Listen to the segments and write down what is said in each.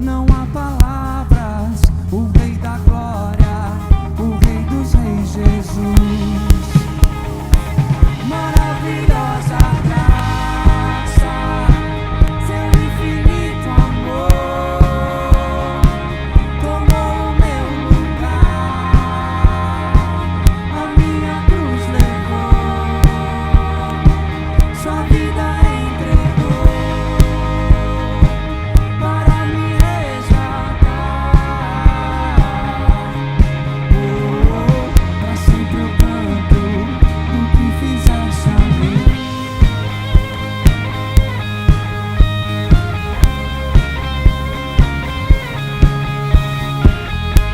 não há palavras. O Rei da Glória, o Rei dos Reis, Jesus. Maravilhosa graça, seu infinito amor tomou o meu lugar, a minha cruz levou, sua vida entregou para me resgatar. Pra sempre eu canto o que fizeste a mim.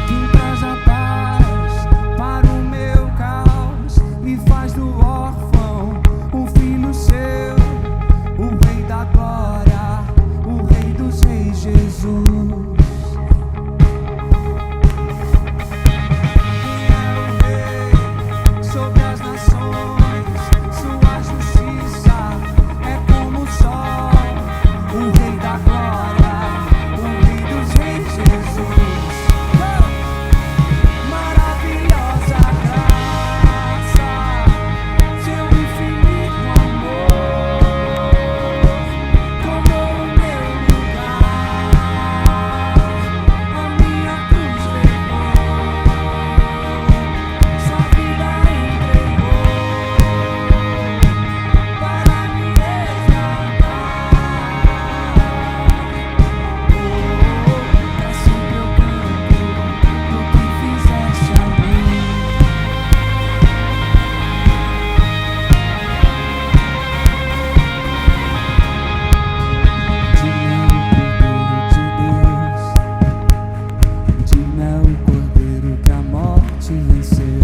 Quem traz a paz para o meu caos e faz do órfão um filho seu, o Rei da Glória, o Rei dos Reis, Jesus. Sobre as nações, sua justiça é como o sol, o Rei da Glória, o Rei dos Reis, Jesus. Maravilhosa graça, seu infinito amor tomou o meu lugar, a minha cruz levou, sua vida entregou para me resgatar. Pra sempre eu canto do que fizeste a mim. Digno é o Cordeiro de Deus, digno é o Cordeiro que a morte venceu,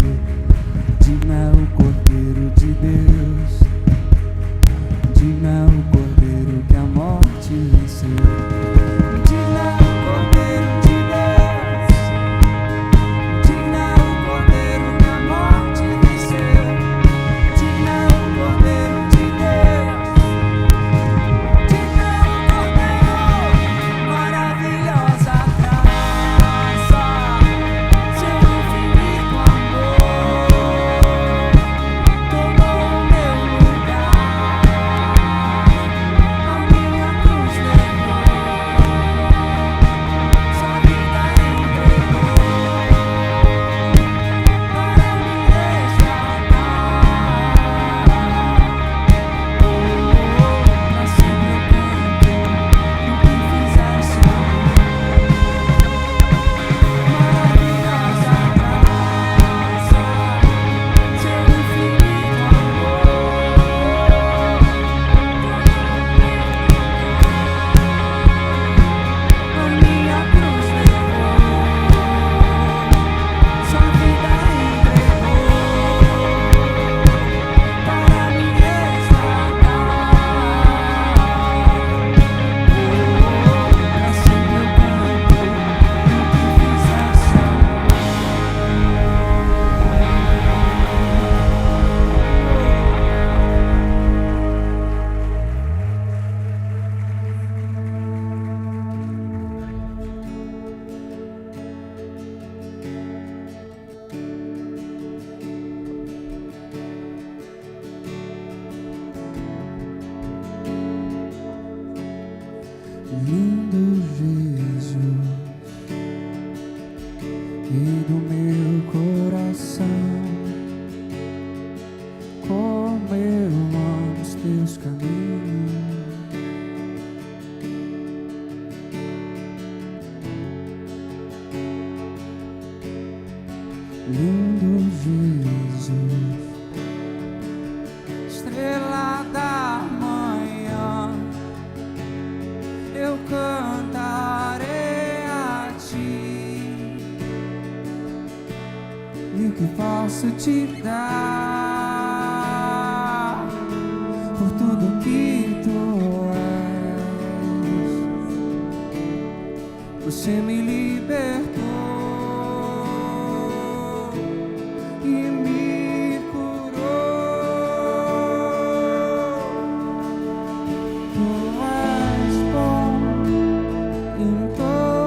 digno é o Cordeiro de Deus, digno é o Cordeiro que a morte venceu, digno é o Cordeiro de Deus, digno é o Cordeiro que a morte venceu, digno é o Cordeiro de Deus, digno é o Cordeiro. Maravilhosa graça, seu infinito amor tomou o meu lugar, a minha cruz levou, sua vida entregou para me resgatar. Pra sempre eu canto o que fizeste a mim. Maravilhosa graça, seu infinito amor a minha cruz levou, sua vida entregou para me resgatar. Pra sempre eu canto o que fizeste a Lindo Jesus, Rei do meu coração, como eu amo os teus caminhos. Lindo Jesus, estrela da manhã, eu cantarei a ti. E o que posso te dar por tudo que tu és? Você me libertou e me curou. Tu és bom em todo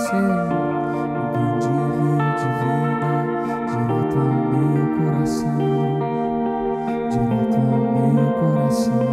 descer o grande rio de vida direto ao meu coração, direto ao meu coração.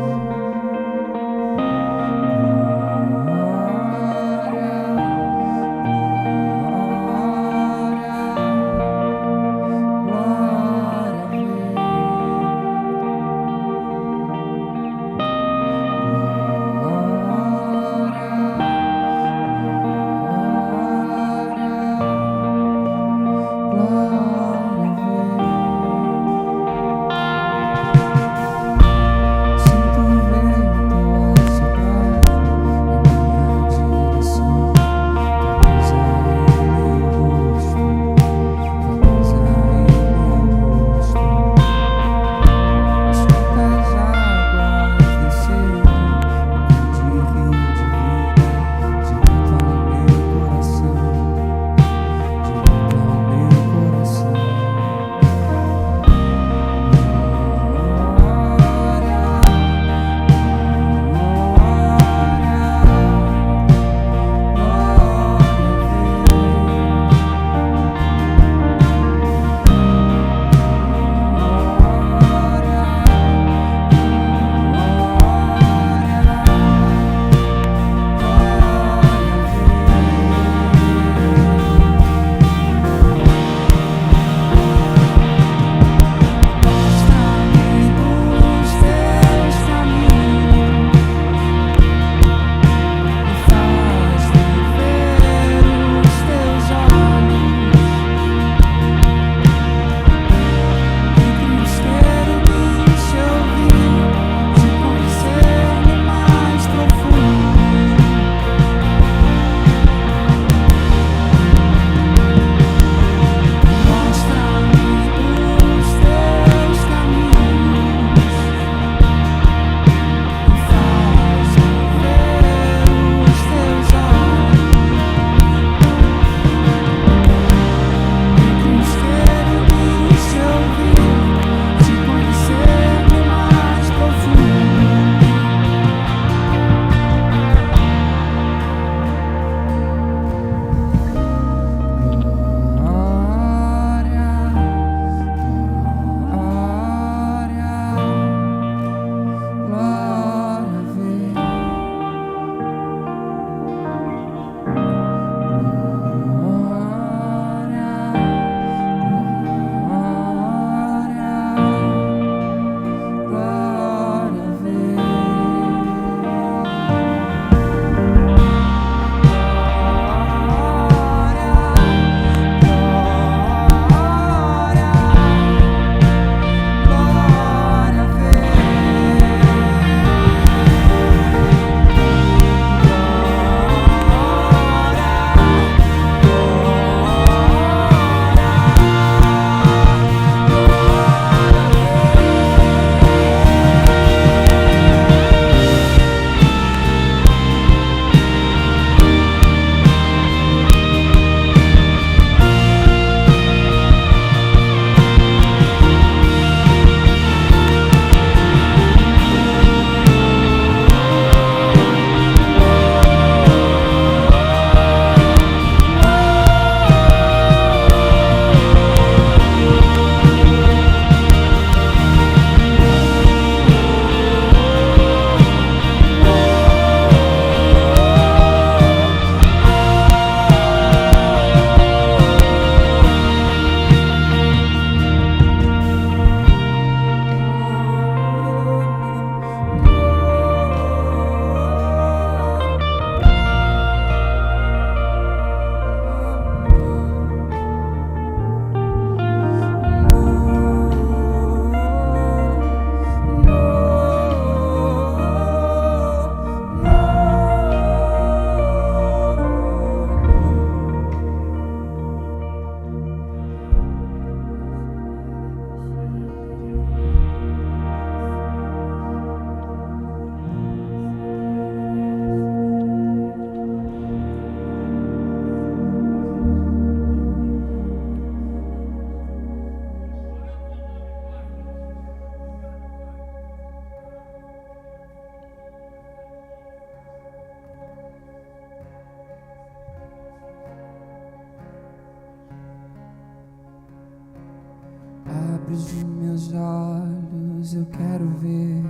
os meus olhos, eu quero ver.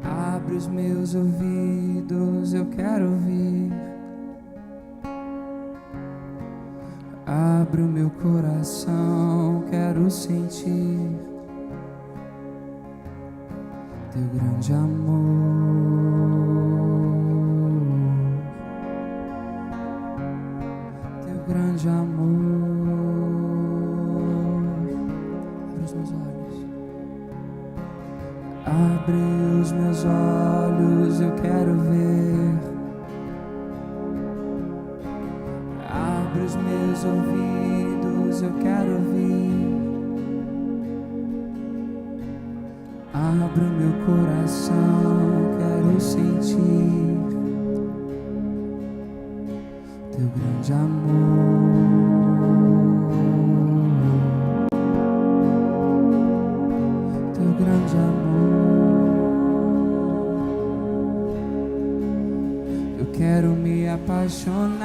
Abre os meus ouvidos, eu quero ouvir. Abre o meu coração, quero sentir teu grande amor, teu grande amor. Abre os meus olhos, abre os meus olhos, eu quero ver. Abre os meus ouvidos, eu quero ouvir. Abre o meu coração, quero sentir teu grande amor, teu grande amor. Eu quero me apaixonar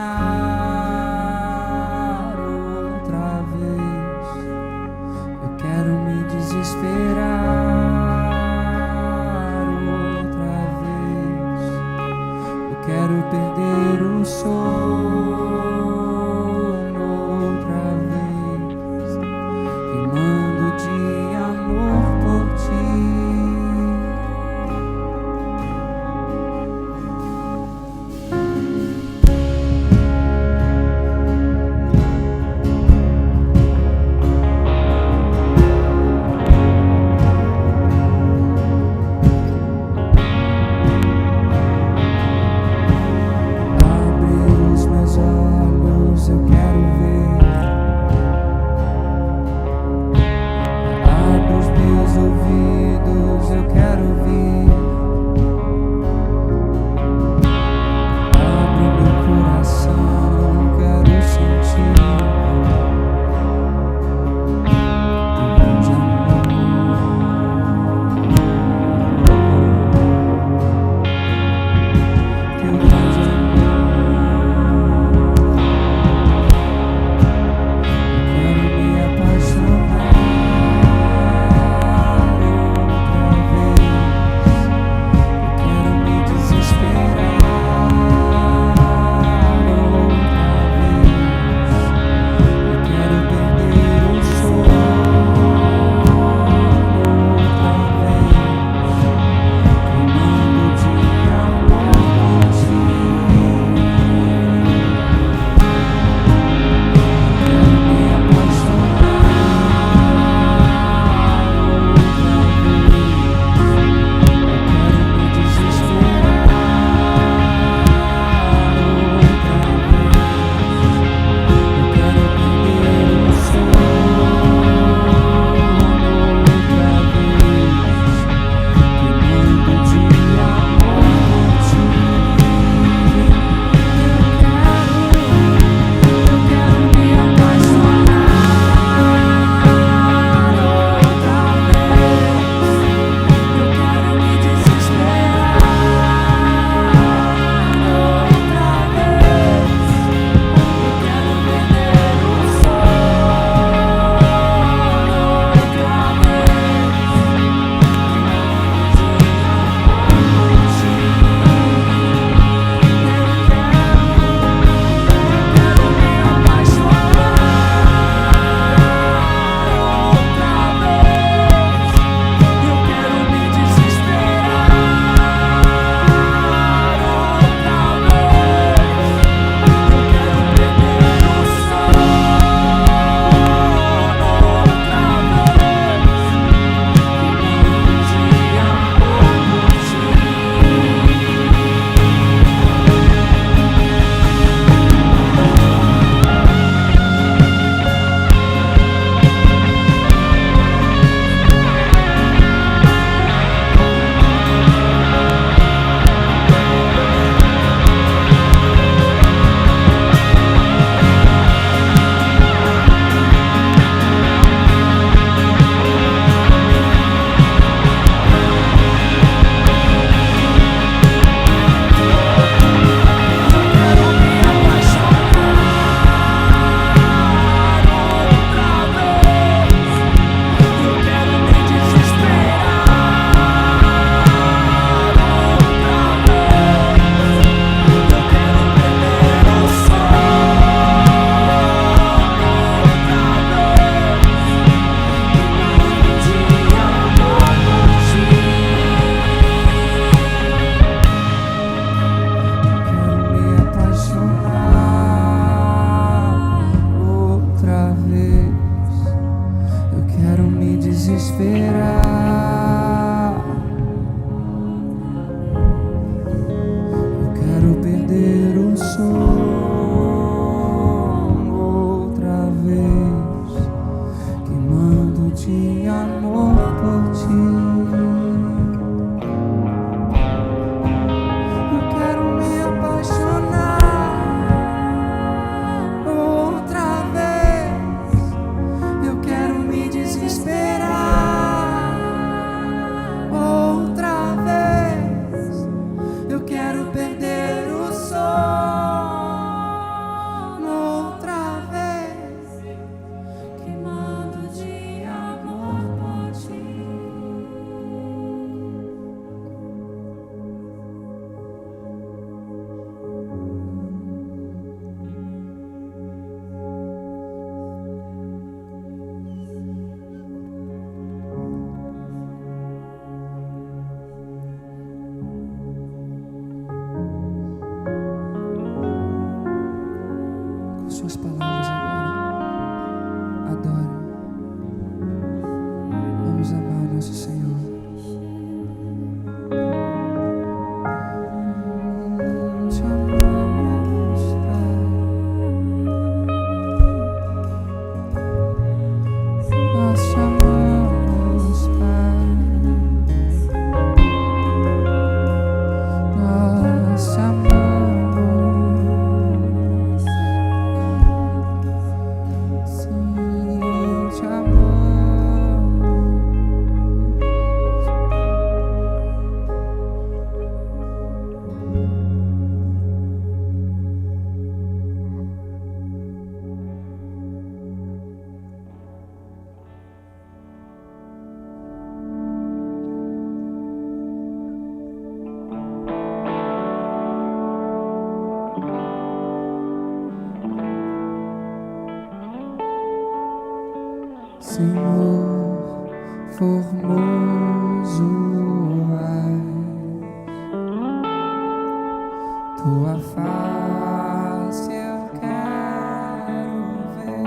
outra vez. Eu quero me desesperar outra vez. Eu quero perder o sono outra vez, queimando de amor por ti. Senhor, formoso tua face eu quero ver,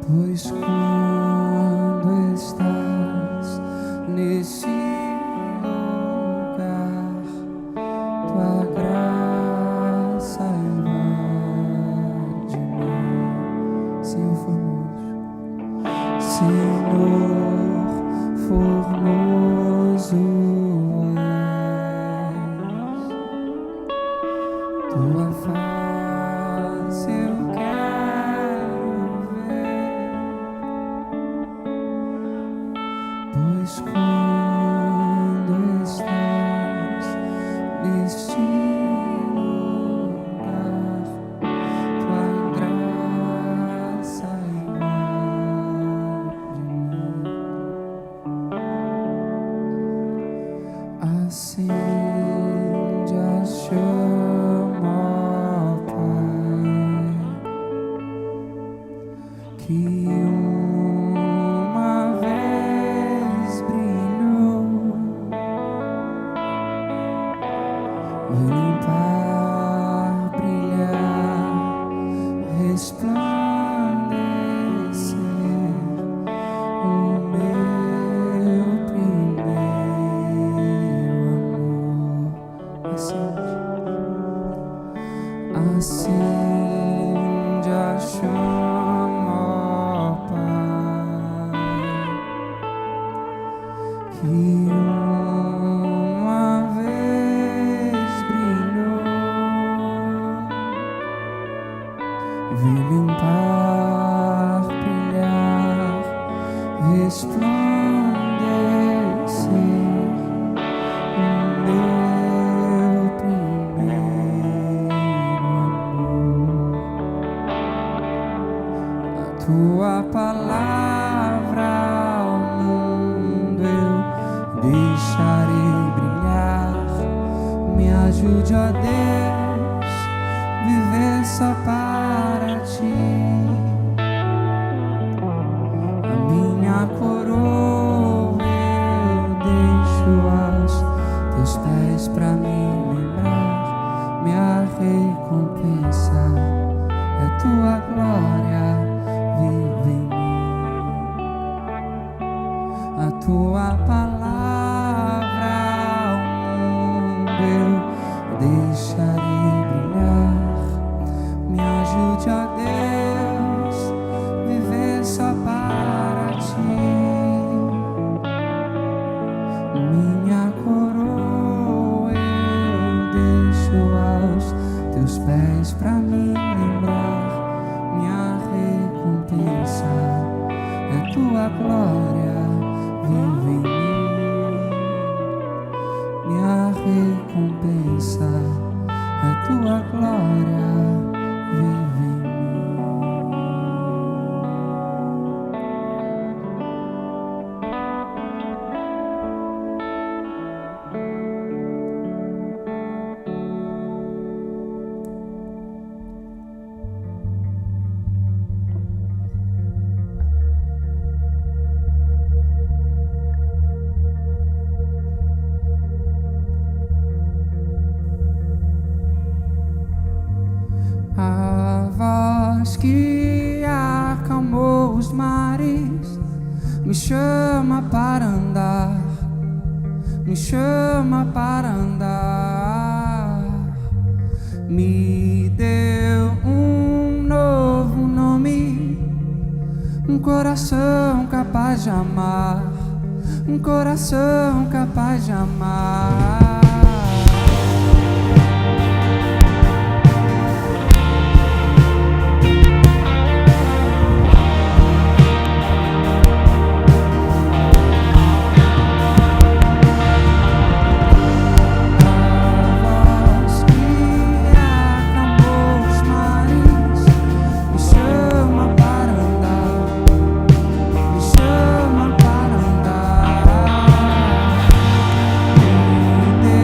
pois quando estás nesse lugar, tua graça invade-me. Senhor formoso tua face eu quero ver, pois quando estás neste lugar, tua graça invade-me. Acende a chama, que uma vez brilhou, vou limpar, brilhar, resplandecer o meu primeiro amor. Acende a chama, que uma vez brilhou, vem limpar, brilhar, resplandecer o meu primeiro amor. A tua palavra ao mundo eu deixarei brilhar. Me ajude, ó Deus, viver só para ti. A minha coroa eu deixo aos teus pés pra me lembrar. Minha recompensa é tua glória, vive em mim. A tua palavra ao mundo eu deixarei brilhar. Me ajude, ó Deus, viver só para ti. Minha coroa eu deixo aos teus pés pra me lembrar. Minha recompensa é tua glória, vive em mim. Minha recompensa é tua glória, vive em mim. A voz que acalmou os mares me chama para andar, me chama para andar. Me deu um novo nome, um coração capaz de amar, um coração capaz de amar. Me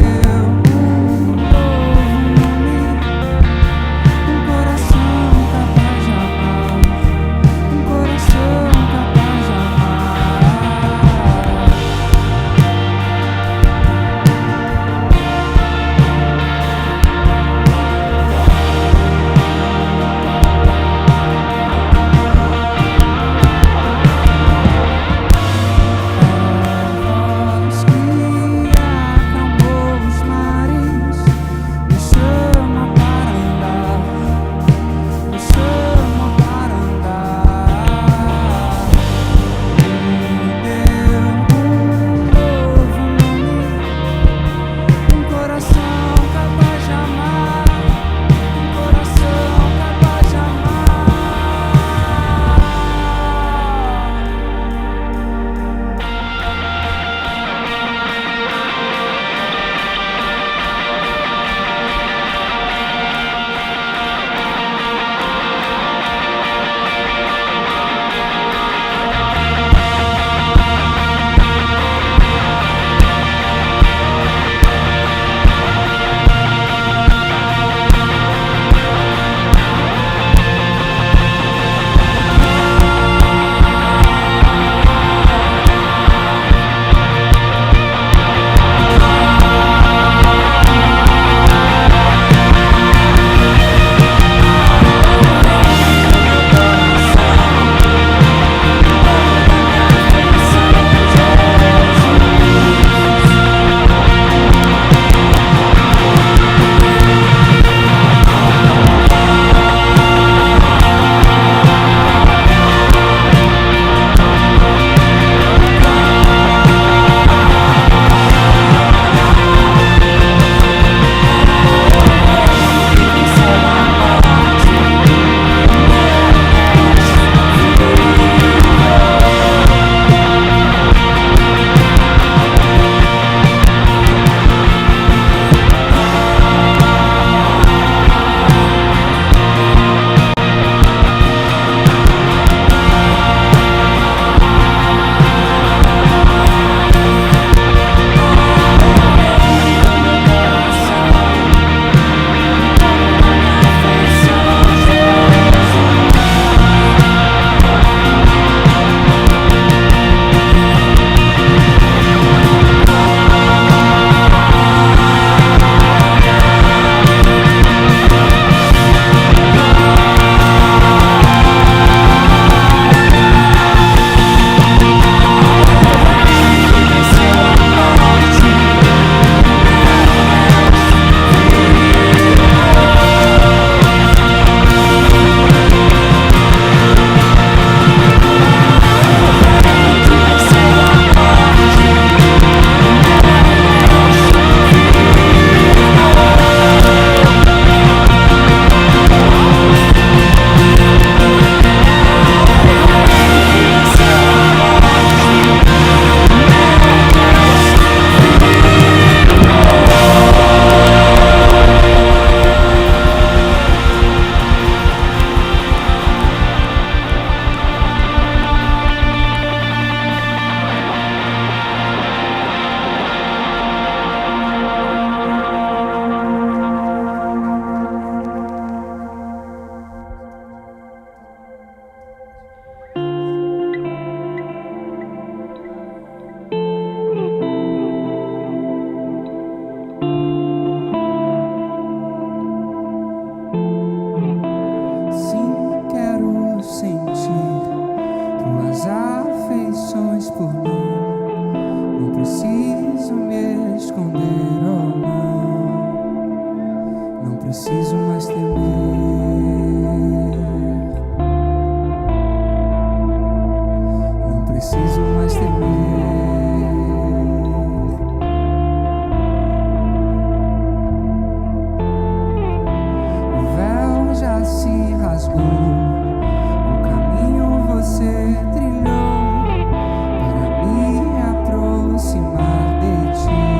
preciso me esconder, oh não. Não preciso mais temer. Não preciso mais temer. O véu já se rasgou, o caminho você trilhou para me aproximar de ti.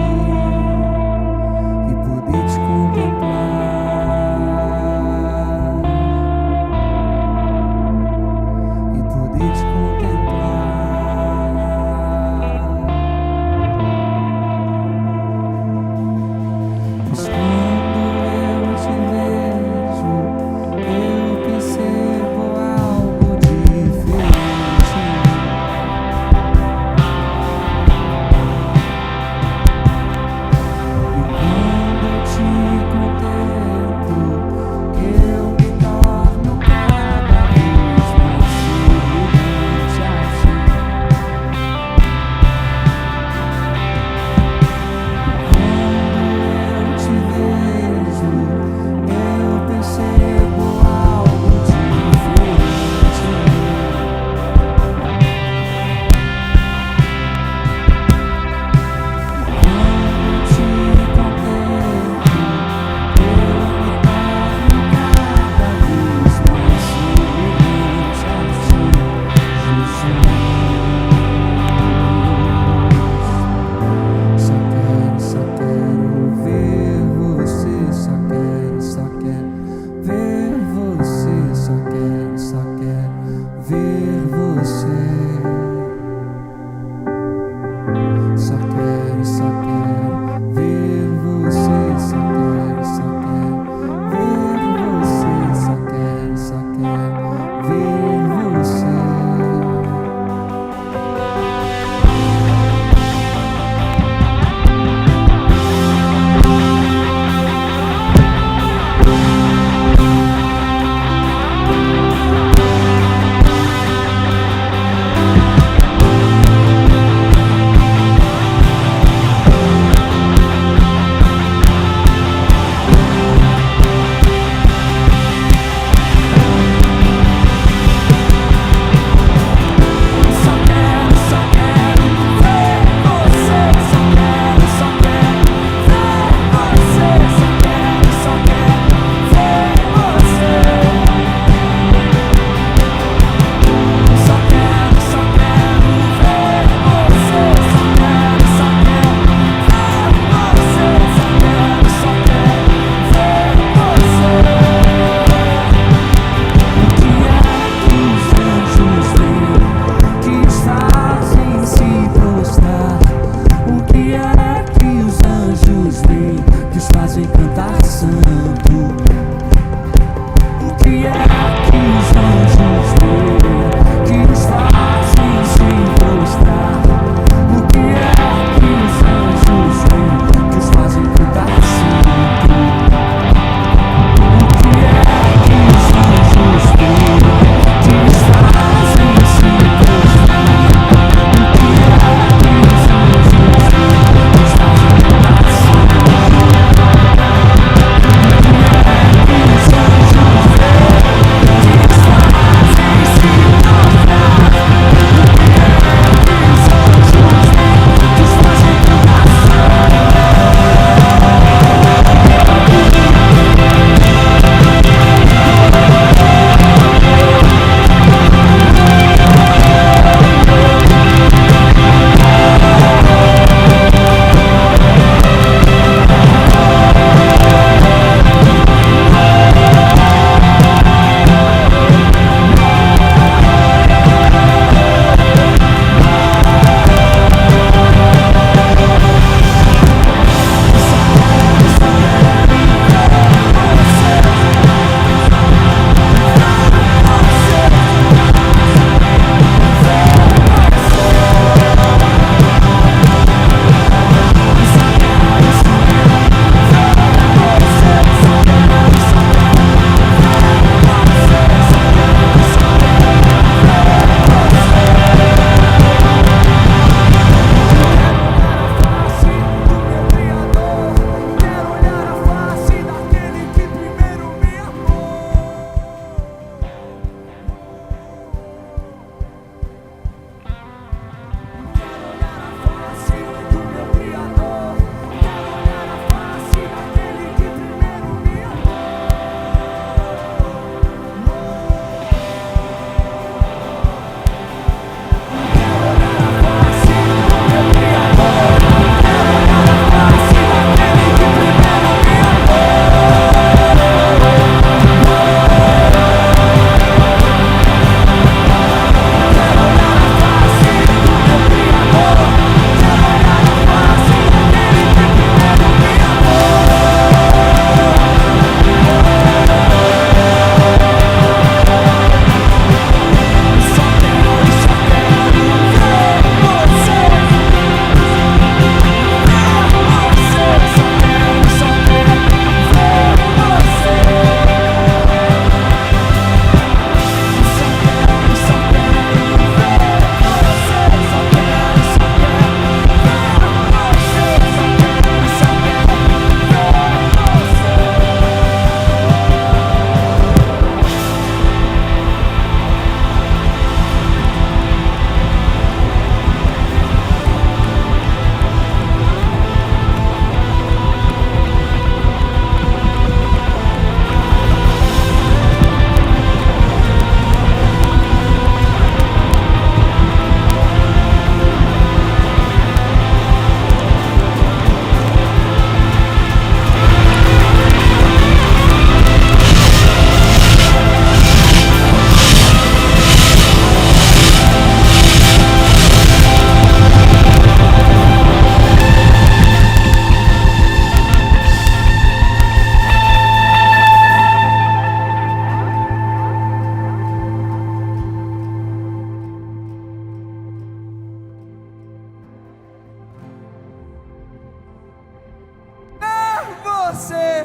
você,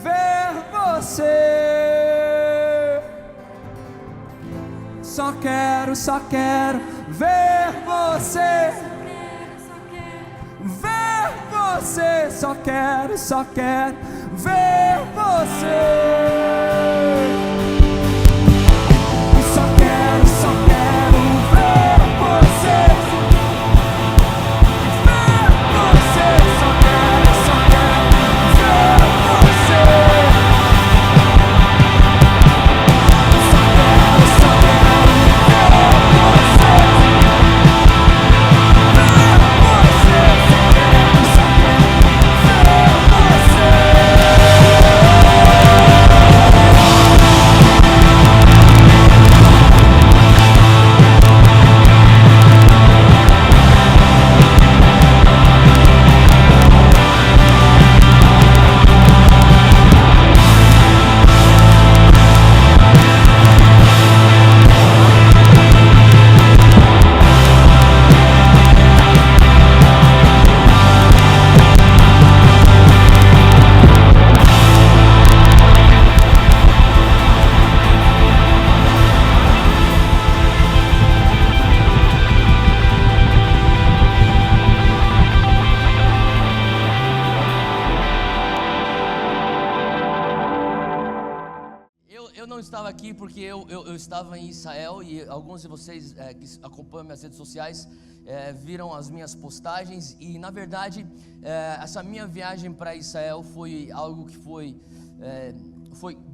ver você. Só quero ver você, ver você. Só quero ver você. Só quero ver você, ver você. Só quero ver você. Só quero não estava aqui porque eu estava em Israel, e alguns de vocês que acompanham minhas redes sociais viram as minhas postagens, e na verdade essa minha viagem para Israel foi algo que foi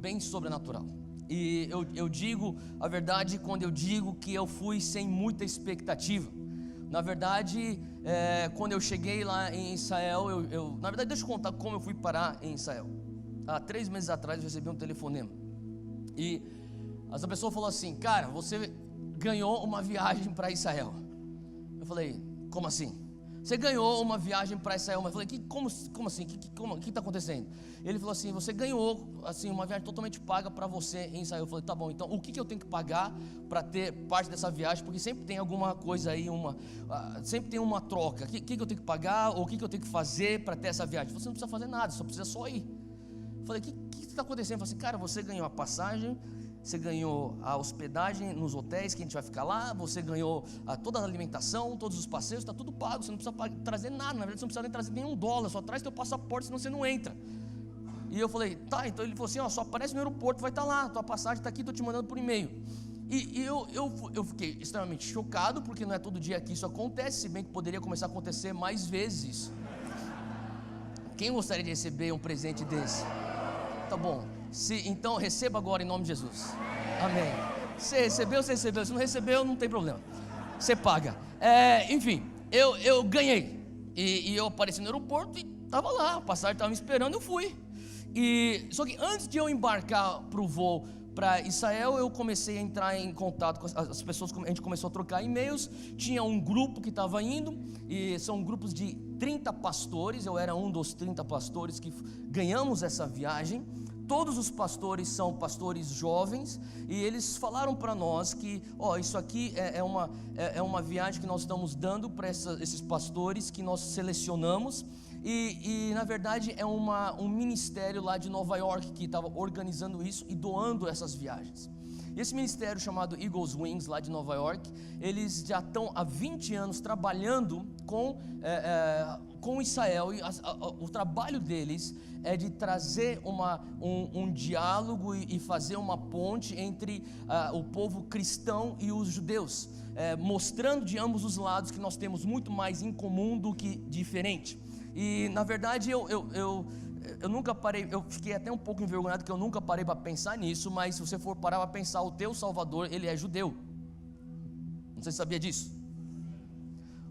bem sobrenatural. E eu digo a verdade quando eu digo que eu fui sem muita expectativa. Na verdade, quando eu cheguei lá em Israel, na verdade, deixa eu contar como eu fui parar em Israel. Há 3 meses atrás eu recebi um telefonema, e essa pessoa falou assim: cara, você ganhou uma viagem para Israel. Eu falei: como assim? Você ganhou uma viagem para Israel? Eu falei: como assim? O que está acontecendo? Ele falou assim: você ganhou assim, uma viagem totalmente paga para você em Israel. Eu falei: tá bom, então o que eu tenho que pagar para ter parte dessa viagem? Porque sempre tem alguma coisa aí, sempre tem uma troca. O que eu tenho que pagar, ou o que eu tenho que fazer para ter essa viagem? Você não precisa fazer nada, só precisa só ir. Eu falei: o que está acontecendo? Eu falei assim: cara, você ganhou a passagem, você ganhou a hospedagem nos hotéis que a gente vai ficar lá, você ganhou toda a alimentação, todos os passeios, está tudo pago, você não precisa trazer nada. Na verdade, você não precisa nem trazer nenhum dólar, só traz teu passaporte, senão você não entra. E eu falei: tá. Então ele falou assim: ó, só aparece no aeroporto, vai estar lá, tua passagem está aqui, estou te mandando por e-mail. E eu fiquei extremamente chocado, porque não é todo dia que isso acontece, se bem que poderia começar a acontecer mais vezes. Quem gostaria de receber um presente desse? Tá bom, então receba agora em nome de Jesus. Amém. Você recebeu, se não recebeu, não tem problema, você paga. Enfim, eu ganhei, e eu apareci no aeroporto e estava lá, a passagem estava me esperando, eu fui. Só que antes de eu embarcar para o voo para Israel, eu comecei a entrar em contato com as pessoas, a gente começou a trocar e-mails. Tinha um grupo que estava indo, e são grupos de 30 pastores, eu era um dos 30 pastores que ganhamos essa viagem. Todos os pastores são pastores jovens, e eles falaram para nós que, isso aqui é uma viagem que nós estamos dando para esses pastores que nós selecionamos, e na verdade é um ministério lá de Nova York que estava organizando isso e doando essas viagens. E esse ministério chamado Eagles Wings, lá de Nova York, eles já estão há 20 anos trabalhando com Israel, e o trabalho deles é de trazer um diálogo e fazer uma ponte entre o povo cristão e os judeus, mostrando de ambos os lados que nós temos muito mais em comum do que diferente. E na verdade eu nunca parei, eu fiquei até um pouco envergonhado que eu nunca parei para pensar nisso, mas se você for parar para pensar, o teu Salvador, ele é judeu. Não sei se você sabia disso.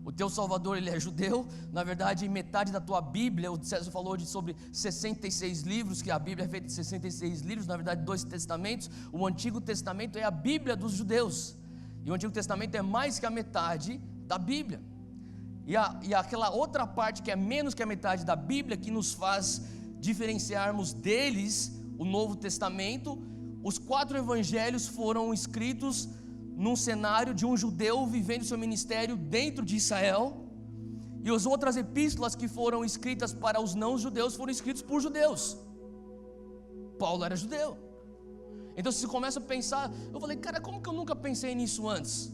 O teu Salvador, ele é judeu. Na verdade, metade da tua Bíblia, o César falou sobre 66 livros, que a Bíblia é feita de 66 livros, na verdade 2 testamentos. O Antigo Testamento é a Bíblia dos judeus, e o Antigo Testamento é mais que a metade da Bíblia. E aquela outra parte que é menos que a metade da Bíblia, que nos faz diferenciarmos deles, o Novo Testamento. Os 4 evangelhos foram escritos num cenário de um judeu vivendo seu ministério dentro de Israel. E as outras epístolas que foram escritas para os não-judeus foram escritas por judeus. Paulo era judeu. Então se você começa a pensar, eu falei, cara, como que eu nunca pensei nisso antes?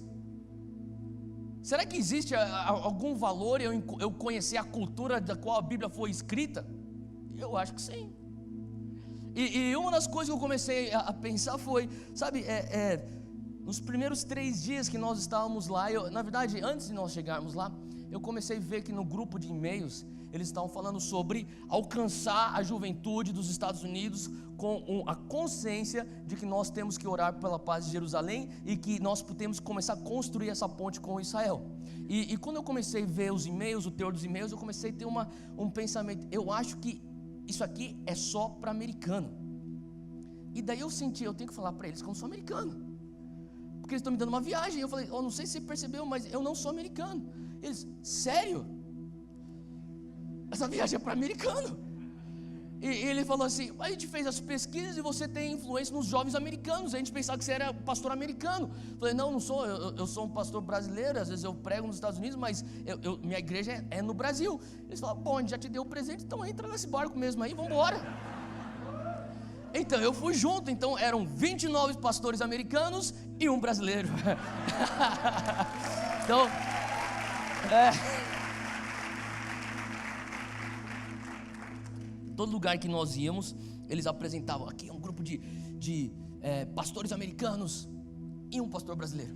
Será que existe algum valor eu conhecer a cultura da qual a Bíblia foi escrita? Eu acho que sim. E uma das coisas que eu comecei a pensar foi, sabe, nos primeiros 3 dias que nós estávamos lá, na verdade, antes de nós chegarmos lá, eu comecei a ver que no grupo de e-mails, eles estavam falando sobre alcançar a juventude dos Estados Unidos com a consciência de que nós temos que orar pela paz de Jerusalém e que nós podemos começar a construir essa ponte com Israel. E quando eu comecei a ver os e-mails, o teor dos e-mails, eu comecei a ter um pensamento, eu acho que isso aqui é só para americano. E daí eu senti, eu tenho que falar para eles que eu não sou americano, porque eles estão me dando uma viagem. Eu falei, eu não sei se você percebeu, mas eu não sou americano. Eles, sério? Essa viagem é para americano. E ele falou assim, a gente fez as pesquisas e você tem influência nos jovens americanos. A gente pensava que você era pastor americano. Eu falei, não sou, eu sou um pastor brasileiro. Às vezes eu prego nos Estados Unidos, mas minha igreja é no Brasil. Eles falaram, bom, a gente já te deu o presente, então entra nesse barco mesmo aí, vamos embora. Então eu fui junto. Então eram 29 pastores americanos e um brasileiro. Então todo lugar que nós íamos, eles apresentavam, aqui é um grupo de pastores americanos e um pastor brasileiro.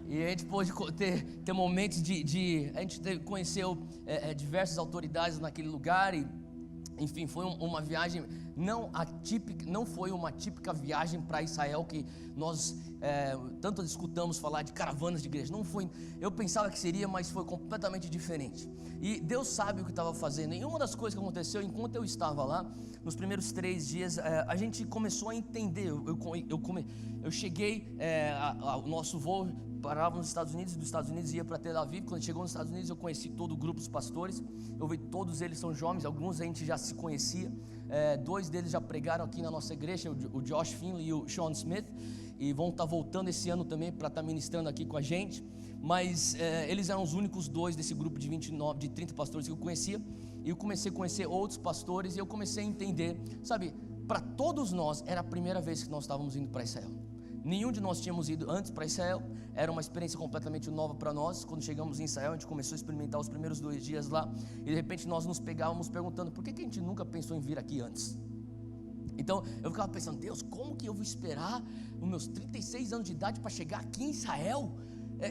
E a gente pôde ter momentos a gente conheceu diversas autoridades naquele lugar. E enfim, foi uma viagem não foi uma típica viagem para Israel que nós tanto escutamos falar de caravanas de igreja. Não foi, eu pensava que seria, mas foi completamente diferente. E Deus sabe o que estava fazendo. E uma das coisas que aconteceu enquanto eu estava lá, nos primeiros 3 dias, a gente começou a entender. Eu cheguei, o nosso voo parava nos Estados Unidos, e dos Estados Unidos ia para Tel Aviv. Quando chegou nos Estados Unidos, eu conheci todo o grupo dos pastores. Eu vi todos eles são jovens, alguns a gente já se conhecia. 2 deles já pregaram aqui na nossa igreja, o Josh Finley e o Sean Smith, e vão estar voltando esse ano também para estar ministrando aqui com a gente. Mas eles eram os únicos 2 desse grupo de 30 pastores que eu conhecia. E eu comecei a conhecer outros pastores e eu comecei a entender, sabe, para todos nós era a primeira vez que nós estávamos indo para Israel. Nenhum de nós tínhamos ido antes para Israel, era uma experiência completamente nova para nós. Quando chegamos em Israel, a gente começou a experimentar os primeiros 2 dias lá, e de repente nós nos pegávamos perguntando, por que a gente nunca pensou em vir aqui antes? Então eu ficava pensando, Deus, como que eu vou esperar os meus 36 anos de idade para chegar aqui em Israel?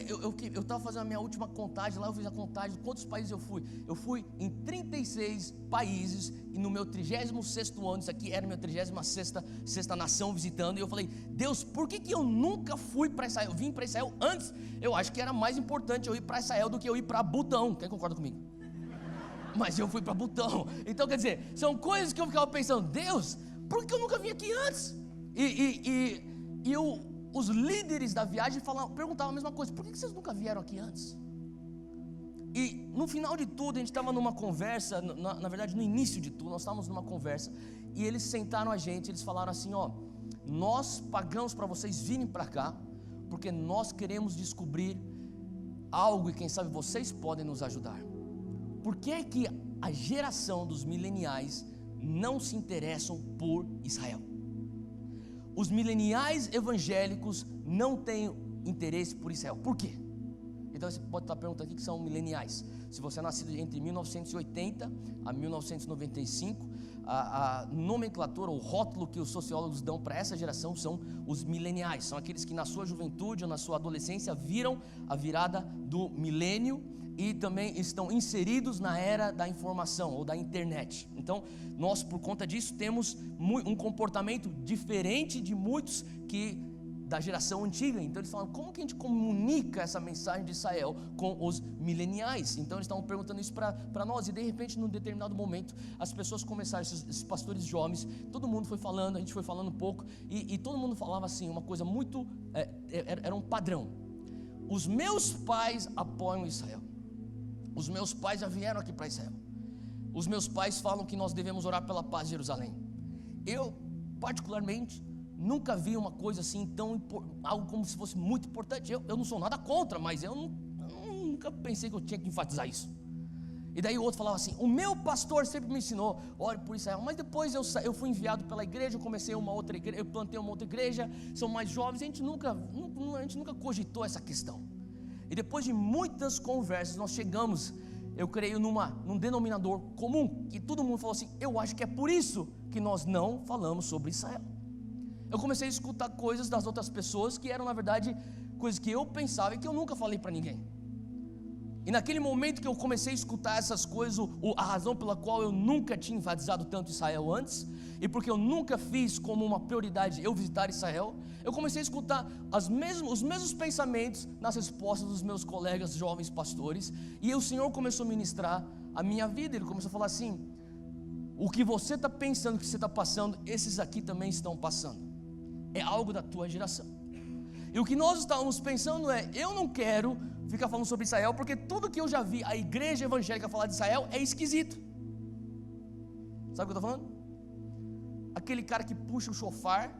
Eu estava fazendo a minha última contagem lá, eu fiz a contagem de quantos países eu fui. Eu fui em 36 países e no meu 36º ano, isso aqui era minha 36ª nação visitando. E eu falei, Deus, por que eu nunca fui para Israel? Eu vim para Israel antes. Eu acho que era mais importante eu ir para Israel do que eu ir para Butão. Quem concorda comigo? Mas eu fui para Butão. Então quer dizer, são coisas que eu ficava pensando, Deus, por que eu nunca vim aqui antes? Os líderes da viagem perguntavam a mesma coisa, por que vocês nunca vieram aqui antes? E no final de tudo, a gente estava numa conversa, na verdade no início de tudo, nós estávamos numa conversa, e eles sentaram a gente, eles falaram assim, nós pagamos para vocês virem para cá, porque nós queremos descobrir algo e quem sabe vocês podem nos ajudar. Por que é que a geração dos mileniais não se interessam por Israel? Os mileniais evangélicos não têm interesse por Israel. Por quê? Então você pode estar perguntando aqui que são mileniais. Se você é nascido entre 1980 a 1995, a nomenclatura, o rótulo que os sociólogos dão para essa geração são os mileniais. São aqueles que na sua juventude ou na sua adolescência viram a virada do milênio e também estão inseridos na era da informação ou da internet. Então nós, por conta disso, temos um comportamento diferente de muitos da geração antiga. Então eles falam, como que a gente comunica essa mensagem de Israel com os mileniais? Então eles estavam perguntando isso para nós, e de repente num determinado momento as pessoas começaram, esses pastores jovens, todo mundo foi falando, a gente foi falando um pouco, e todo mundo falava assim, uma coisa muito, era um padrão: os meus pais apoiam Israel, os meus pais já vieram aqui para Israel, os meus pais falam que nós devemos orar pela paz de Jerusalém. Eu particularmente nunca vi uma coisa assim algo como se fosse muito importante. Eu não sou nada contra, mas eu nunca nunca pensei que eu tinha que enfatizar isso. E daí o outro falava assim, o meu pastor sempre me ensinou, ore por Israel. Mas depois eu fui enviado pela igreja, eu comecei uma outra igreja, eu plantei uma outra igreja, são mais jovens, a gente nunca cogitou essa questão. E depois de muitas conversas, nós chegamos, eu creio, num denominador comum, que todo mundo falou assim, eu acho que é por isso que nós não falamos sobre Israel. Eu comecei a escutar coisas das outras pessoas, que eram na verdade coisas que eu pensava e que eu nunca falei para ninguém. E naquele momento que eu comecei a escutar essas coisas, a razão pela qual eu nunca tinha enfatizado tanto Israel antes, e porque eu nunca fiz como uma prioridade eu visitar Israel, eu comecei a escutar os mesmos pensamentos nas respostas dos meus colegas jovens pastores, e o Senhor começou a ministrar a minha vida. Ele começou a falar assim, o que você está pensando que você está passando, esses aqui também estão passando, é algo da tua geração. E o que nós estávamos pensando é, eu não quero ficar falando sobre Israel, porque tudo que eu já vi a igreja evangélica falar de Israel é esquisito. Sabe o que eu estou falando? Aquele cara que puxa o chofar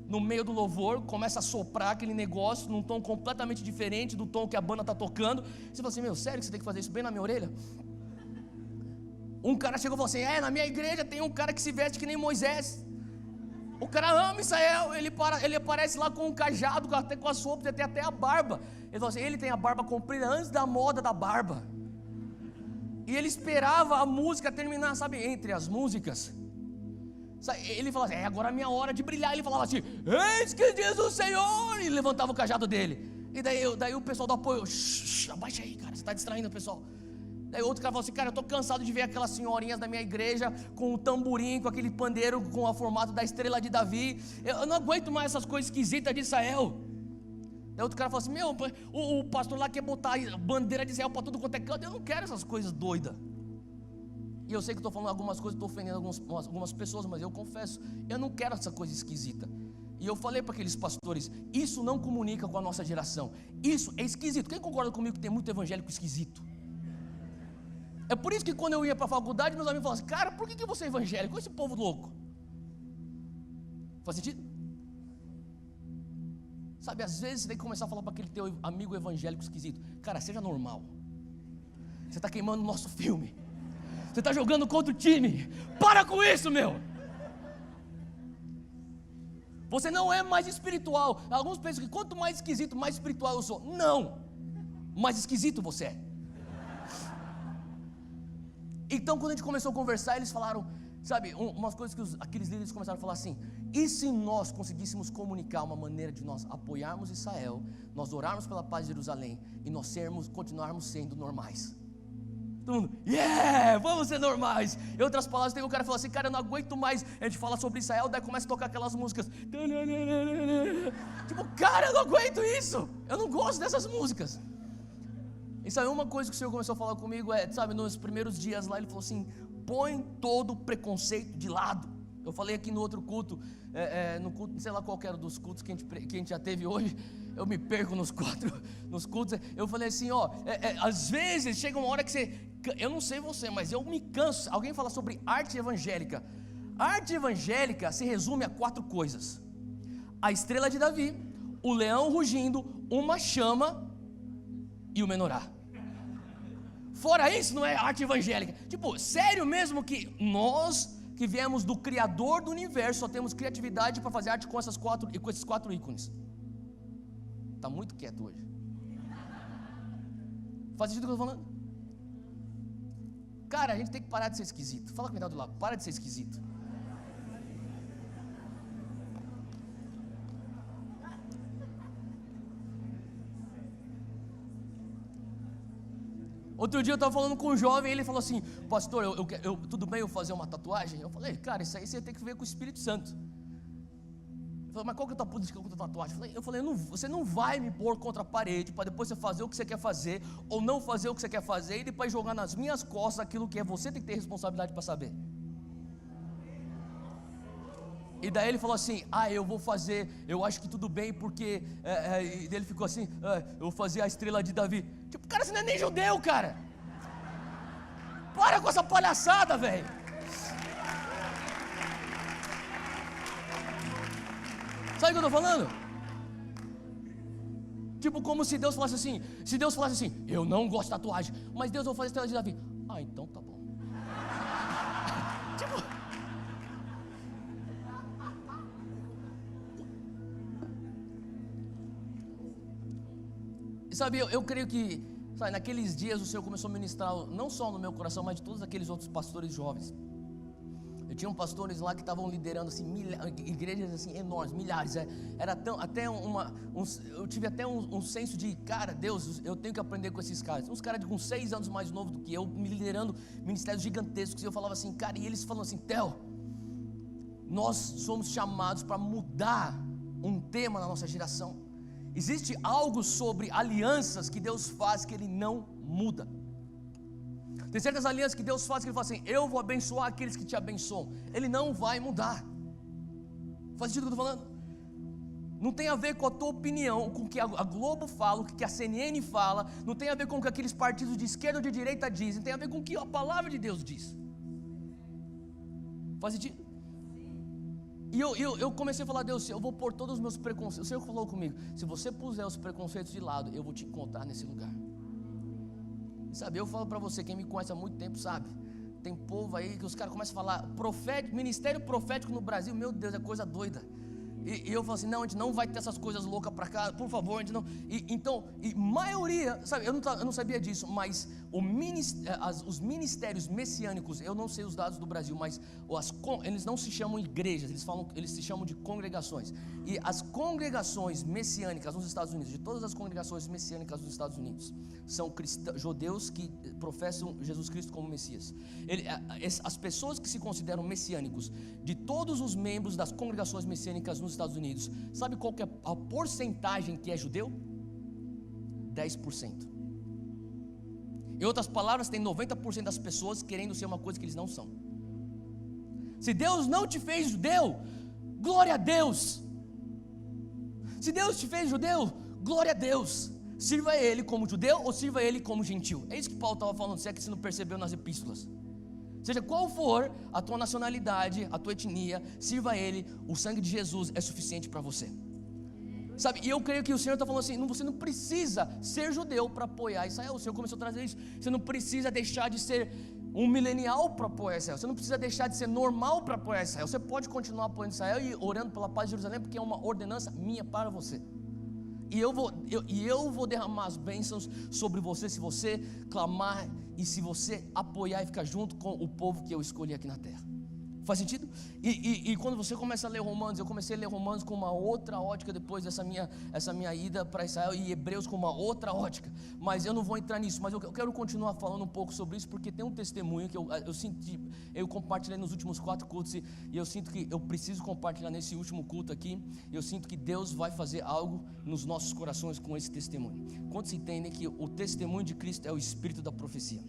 no meio do louvor, começa a soprar aquele negócio num tom completamente diferente do tom que a banda está tocando. Você fala assim, meu, sério que você tem que fazer isso bem na minha orelha? Um cara chegou e falou assim, na minha igreja tem um cara que se veste que nem Moisés. O cara ama Israel, ele aparece lá com um cajado, até com as roupas, tem até a barba. Ele falou assim, ele tem a barba comprida antes da moda da barba. E ele esperava a música terminar, sabe, entre as músicas. Ele falava assim, agora é a minha hora de brilhar. Ele falava assim, eis que diz o Senhor, e levantava o cajado dele. E daí o pessoal do apoio, abaixa aí, cara, você está distraindo o pessoal. Daí outro cara falou assim, cara, eu estou cansado de ver aquelas senhorinhas da minha igreja com o tamborim, com aquele pandeiro com o formato da estrela de Davi. Eu não aguento mais essas coisas esquisitas de Israel. Daí outro cara falou assim, meu, o pastor lá quer botar a bandeira de Israel para tudo quanto é canto. Eu não quero essas coisas doidas. E eu sei que estou falando algumas coisas, estou ofendendo algumas pessoas, mas eu confesso, eu não quero essa coisa esquisita. E eu falei para aqueles pastores, isso não comunica com a nossa geração. Isso é esquisito. Quem concorda comigo que tem muito evangélico esquisito? É por isso que quando eu ia para a faculdade, meus amigos falavam assim, cara, por que você é evangélico? Esse povo louco. Faz sentido? Sabe, às vezes você tem que começar a falar para aquele teu amigo evangélico esquisito, cara, seja normal. Você está queimando o nosso filme. Você está jogando contra o time. Para com isso, meu. Você não é mais espiritual. Alguns pensam que quanto mais esquisito, mais espiritual eu sou. Não, mais esquisito você é. Então quando a gente começou a conversar, eles falaram, sabe, umas coisas que aqueles líderes começaram a falar assim, e se nós conseguíssemos comunicar uma maneira de nós apoiarmos Israel, nós orarmos pela paz de Jerusalém, e nós continuarmos sendo normais? Todo mundo, vamos ser normais. Em outras palavras, tem um cara que fala assim, cara, eu não aguento mais, a gente fala sobre Israel, daí começa a tocar aquelas músicas, tipo, cara, eu não aguento isso, eu não gosto dessas músicas. E sabe, uma coisa que o Senhor começou a falar comigo sabe, nos primeiros dias lá, Ele falou assim, põe todo o preconceito de lado. Eu falei aqui no outro culto, no culto, sei lá qual era dos cultos que a gente já teve hoje, eu me perco nos cultos, eu falei assim, às vezes chega uma hora que eu não sei você, mas eu me canso. Alguém fala sobre arte evangélica. A arte evangélica se resume a 4 coisas: a estrela de Davi, o leão rugindo, uma chama e o menorá. Fora isso, não é arte evangélica. Tipo, sério mesmo que nós que viemos do Criador do universo só temos criatividade para fazer arte com esses 4 ícones? Está muito quieto hoje. Faz sentido o que eu estou falando? Cara, a gente tem que parar de ser esquisito. Fala com o menino do lado, para de ser esquisito. Outro dia eu estava falando com um jovem e ele falou assim, pastor, tudo bem eu fazer uma tatuagem? Eu falei, cara, isso aí você tem que ver com o Espírito Santo. Ele falou, mas qual que é a tua política contra a tatuagem? Eu falei, você não vai me pôr contra a parede para depois você fazer o que você quer fazer ou não fazer o que você quer fazer e depois jogar nas minhas costas aquilo que você tem que ter responsabilidade para saber. E daí ele falou assim, eu vou fazer, eu acho que tudo bem porque, e daí ele ficou assim, eu vou fazer a estrela de Davi. Tipo, cara, você não é nem judeu, cara. Para com essa palhaçada, velho. Sabe o que eu estou falando? Tipo, como se Deus falasse assim, eu não gosto de tatuagem, mas Deus vai fazer estrela de Davi. Ah, então tá bom. Tipo, sabe, eu creio que, sabe, naqueles dias o Senhor começou a ministrar, não só no meu coração, mas de todos aqueles outros pastores jovens. Eu tinha pastores lá que estavam liderando assim, igrejas assim, enormes, milhares. Era eu tive até um senso de, cara, Deus, eu tenho que aprender com esses caras. Uns caras com 6 anos mais novos do que eu, me liderando ministérios gigantescos. E eu falava assim, cara, e eles falam assim, Theo, nós somos chamados para mudar um tema na nossa geração. Existe algo sobre alianças que Deus faz que Ele não muda. Tem certas alianças que Deus faz que Ele fala assim, eu vou abençoar aqueles que te abençoam. Ele não vai mudar. Faz sentido o que eu estou falando? Não tem a ver com a tua opinião, com o que a Globo fala, o que a CNN fala. Não tem a ver com o que aqueles partidos de esquerda ou de direita dizem. Tem a ver com o que a palavra de Deus diz. Faz sentido? E eu comecei a falar, Deus, eu vou pôr todos os meus preconceitos. O Senhor falou comigo, se você puser os preconceitos de lado, eu vou te encontrar nesse lugar. E sabe, eu falo pra você, quem me conhece há muito tempo sabe, tem povo aí que os caras começam a falar, ministério profético no Brasil, meu Deus, é coisa doida. E eu falo assim, não, a gente não vai ter essas coisas loucas pra cá, por favor, a gente não. Então, maioria, sabe, eu não sabia disso, mas os ministérios messiânicos, eu não sei os dados do Brasil, mas eles não se chamam igrejas, eles se chamam de congregações. E as congregações messiânicas nos Estados Unidos, de todas as congregações messiânicas nos Estados Unidos, são judeus que professam Jesus Cristo como Messias. As pessoas que se consideram messiânicos, de todos os membros das congregações messiânicas nos Estados Unidos, sabe qual que é a porcentagem que é judeu? 10%. Em outras palavras, tem 90% das pessoas querendo ser uma coisa que eles não são. Se Deus não te fez judeu, glória a Deus. Se Deus te fez judeu, glória a Deus. Sirva Ele como judeu ou sirva Ele como gentil. É isso que Paulo estava falando, se é que você não percebeu nas epístolas. Seja qual for a tua nacionalidade, a tua etnia, sirva a Ele, o sangue de Jesus é suficiente para você. Sabe, e eu creio que o Senhor está falando assim, você não precisa ser judeu para apoiar Israel. O Senhor começou a trazer isso. Você não precisa deixar de ser um milenial para apoiar Israel. Você não precisa deixar de ser normal para apoiar Israel. Você pode continuar apoiando Israel e orando pela paz de Jerusalém, porque é uma ordenança minha para você. E eu vou derramar as bênçãos sobre você, se você clamar e se você apoiar e ficar junto com o povo que eu escolhi aqui na terra. Faz sentido? E quando você começa a ler Romanos, eu comecei a ler Romanos com uma outra ótica depois dessa minha ida para Israel, e Hebreus com uma outra ótica, mas eu não vou entrar nisso, mas eu quero continuar falando um pouco sobre isso, porque tem um testemunho que eu compartilhei nos últimos 4 cultos, e eu sinto que eu preciso compartilhar nesse último culto aqui. Eu sinto que Deus vai fazer algo nos nossos corações com esse testemunho. Quantos entendem que o testemunho de Cristo é o espírito da profecia?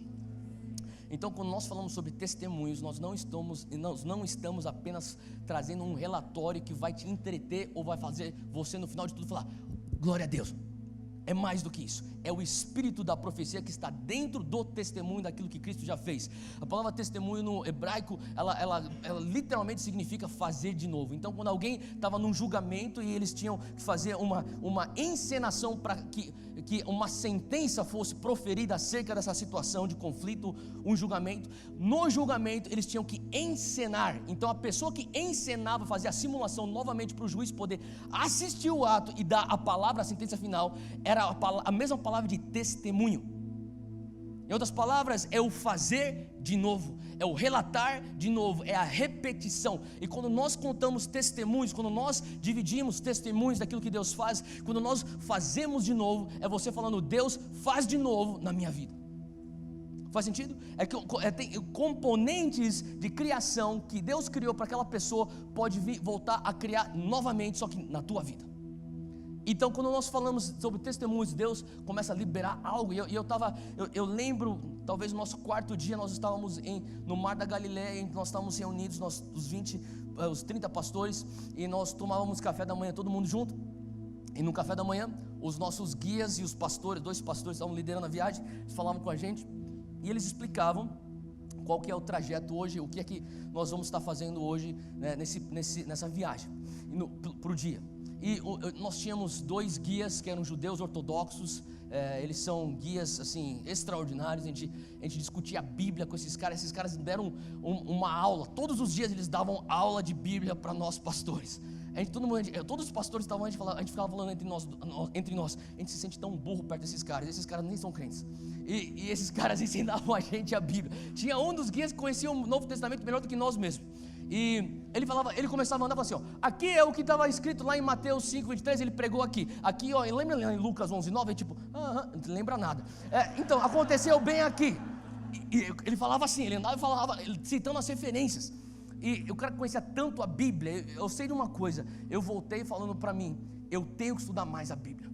Então, quando nós falamos sobre testemunhos, nós não estamos apenas trazendo um relatório que vai te entreter ou vai fazer você no final de tudo falar, glória a Deus. É mais do que isso, é o espírito da profecia que está dentro do testemunho daquilo que Cristo já fez. A palavra testemunho no hebraico, ela literalmente significa fazer de novo. Então, quando alguém estava num julgamento e eles tinham que fazer uma encenação para que uma sentença fosse proferida acerca dessa situação de conflito, um julgamento, no julgamento eles tinham que encenar. Então a pessoa que encenava, fazia a simulação novamente para o juiz poder assistir o ato e dar a palavra, a sentença final, era a mesma palavra de testemunho. Em outras palavras, é o fazer de novo, é o relatar de novo, é a repetição. E quando nós contamos testemunhos, quando nós dividimos testemunhos daquilo que Deus faz, quando nós fazemos de novo, é você falando, Deus faz de novo na minha vida. Faz sentido? Tem componentes de criação que Deus criou para aquela pessoa, pode voltar a criar novamente, só que na tua vida. Então, quando nós falamos sobre testemunhos, Deus começa a liberar algo. E eu lembro, talvez no nosso 4º dia, nós estávamos no Mar da Galileia, nós estávamos reunidos, os 30 pastores, e nós tomávamos café da manhã, todo mundo junto. E no café da manhã, os nossos guias e os pastores, 2 pastores estavam liderando a viagem, eles falavam com a gente, e eles explicavam qual que é o trajeto hoje, o que é que nós vamos estar fazendo hoje, né, nessa viagem, para o dia. E nós tínhamos 2 guias que eram judeus ortodoxos. Eles são guias assim extraordinários. A gente discutia a Bíblia com esses caras deram uma aula, todos os dias eles davam aula de Bíblia para nós pastores. Todos os pastores estavam, a gente ficava falando entre nós, a gente se sente tão burro perto desses caras, esses caras nem são crentes, e esses caras ensinavam a gente a Bíblia. Tinha um dos guias que conhecia o Novo Testamento melhor do que nós mesmos, e ele começava a andar e falava assim, ó, aqui é o que estava escrito lá em Mateus 5:23, ele pregou aqui, ó, lembra lá em Lucas 11:9, é tipo, não lembra nada, então aconteceu bem aqui, e ele falava assim, ele andava e falava, citando as referências. E o cara conhecia tanto a Bíblia, eu sei de uma coisa, eu voltei falando para mim, eu tenho que estudar mais a Bíblia.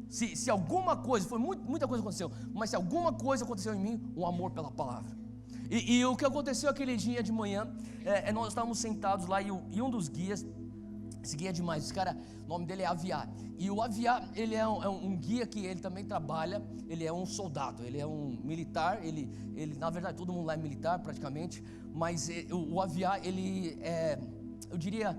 Se alguma coisa, foi muita coisa aconteceu, mas se alguma coisa aconteceu em mim, um amor pela palavra. E o que aconteceu aquele dia de manhã, nós estávamos sentados lá e um dos guias, esse guia é demais, esse cara, o nome dele é Aviar. E o Aviar, ele é um guia que ele também trabalha, ele é um soldado, ele é um militar, ele na verdade todo mundo lá é militar praticamente, mas o Aviar, ele é, eu diria,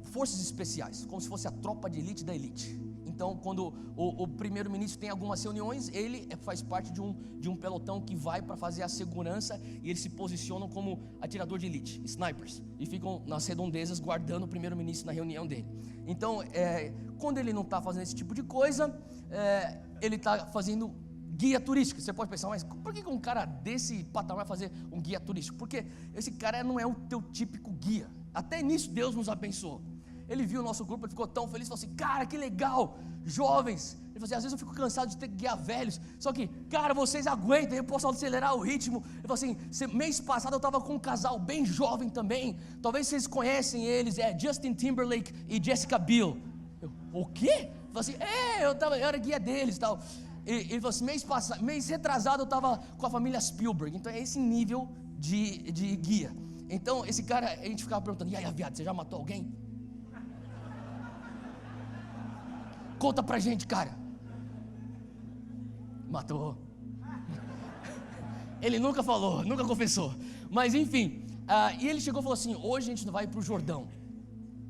forças especiais, como se fosse a tropa de elite da elite. Então, quando o primeiro-ministro tem algumas reuniões, ele faz parte de um pelotão que vai para fazer a segurança, e eles se posicionam como atirador de elite, snipers, e ficam nas redondezas guardando o primeiro-ministro na reunião dele. Então, quando ele não está fazendo esse tipo de coisa, ele está fazendo guia turístico. Você pode pensar, mas por que um cara desse patamar vai fazer um guia turístico? Porque esse cara não é o teu típico guia. Até nisso Deus nos abençoou. Ele viu o nosso grupo, ele ficou tão feliz, falou assim, cara, que legal, jovens. Ele falou assim, às vezes eu fico cansado de ter que guiar velhos, só que, cara, vocês aguentam, eu posso acelerar o ritmo. Ele falou assim, mês passado eu estava com um casal bem jovem também, talvez vocês conhecem eles, Justin Timberlake e Jessica Biel. O quê? Ele falou assim, eu era guia deles e tal. Ele falou assim, mês retrasado eu estava com a família Spielberg. Então é esse nível de guia. Então esse cara, a gente ficava perguntando, e aí, viado, você já matou alguém? Conta pra gente, cara. Matou. Ele nunca falou, nunca confessou. Mas enfim, e ele chegou e falou assim, hoje a gente vai pro Jordão.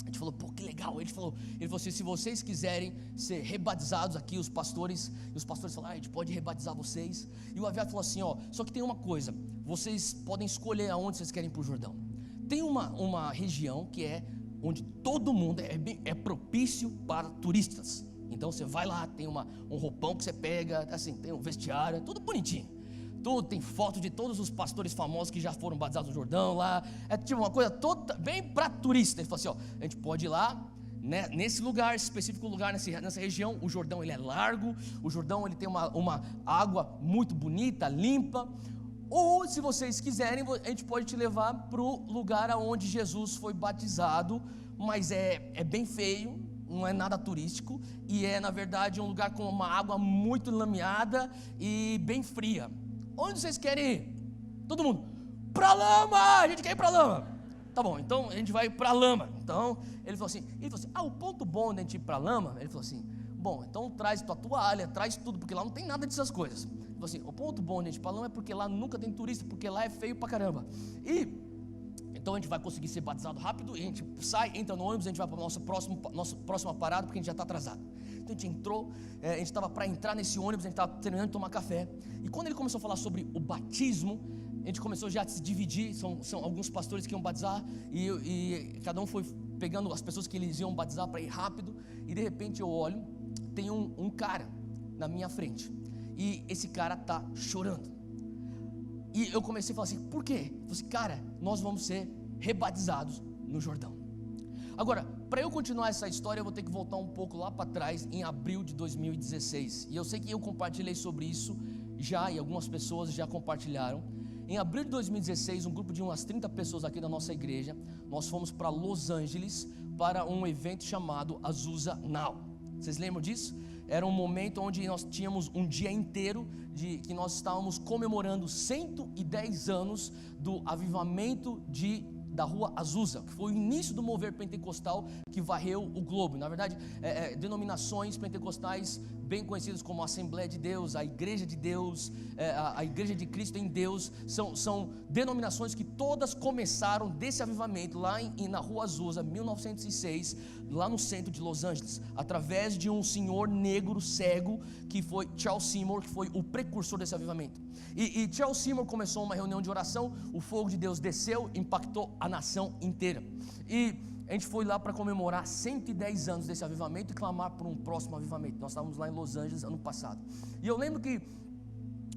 A gente falou, pô, que legal. Ele falou assim, se vocês quiserem ser rebatizados aqui, os pastores falaram, a gente pode rebatizar vocês. E o Aviar falou assim, ó, só que tem uma coisa, vocês podem escolher aonde vocês querem ir pro Jordão. Tem uma região que é onde todo mundo é propício para turistas. Então você vai lá, tem um roupão que você pega, assim, tem um vestiário, tudo bonitinho. Tudo, tem foto de todos os pastores famosos que já foram batizados no Jordão lá. É tipo uma coisa toda bem para turista. Ele falou assim, ó, a gente pode ir lá, né, nesse lugar, específico lugar, nessa região. O Jordão, ele é largo, o Jordão ele tem uma água muito bonita, limpa. Ou se vocês quiserem, a gente pode te levar para o lugar onde Jesus foi batizado, mas é bem feio, não é nada turístico, e na verdade um lugar com uma água muito lameada e bem fria. Onde vocês querem ir? Todo mundo, pra lama, a gente quer ir pra lama. Tá bom, então a gente vai pra lama. Então ele falou assim, o ponto bom de a gente ir pra lama, ele falou assim, bom, então traz tua toalha, traz tudo, porque lá não tem nada dessas coisas. Ele falou assim, o ponto bom de a gente ir pra lama é porque lá nunca tem turista, porque lá é feio pra caramba. Então a gente vai conseguir ser batizado rápido, e a gente sai, entra no ônibus, a gente vai para a nossa próxima parada, porque a gente já está atrasado. Então a gente entrou, a gente estava para entrar nesse ônibus, a gente estava terminando de tomar café, e quando ele começou a falar sobre o batismo, a gente começou já a se dividir, são alguns pastores que iam batizar, e cada um foi pegando as pessoas que eles iam batizar para ir rápido, e de repente eu olho, tem um cara na minha frente, e esse cara está chorando. E eu comecei a falar assim, por quê? Eu falei assim, cara, nós vamos ser rebatizados no Jordão. Agora, para eu continuar essa história, eu vou ter que voltar um pouco lá para trás, em abril de 2016. E eu sei que eu compartilhei sobre isso já, e algumas pessoas já compartilharam. Em abril de 2016, um grupo de umas 30 pessoas aqui da nossa igreja, nós fomos para Los Angeles para um evento chamado Azusa Now. Vocês lembram disso? Era um momento onde nós tínhamos um dia inteiro que nós estávamos comemorando 110 anos do avivamento da Rua Azusa, que foi o início do mover pentecostal que varreu o globo. Na verdade, denominações pentecostais bem conhecidas como a Assembleia de Deus, a Igreja de Deus, a Igreja de Cristo em Deus, são denominações que todas começaram desse avivamento lá na Rua Azusa, 1906, lá no centro de Los Angeles, através de um senhor negro cego, que foi Charles Seymour, que foi o precursor desse avivamento. E Charles Seymour começou uma reunião de oração, o fogo de Deus desceu, impactou a nação inteira. E a gente foi lá para comemorar 110 anos desse avivamento e clamar por um próximo avivamento. Nós estávamos lá em Los Angeles ano passado. E eu lembro que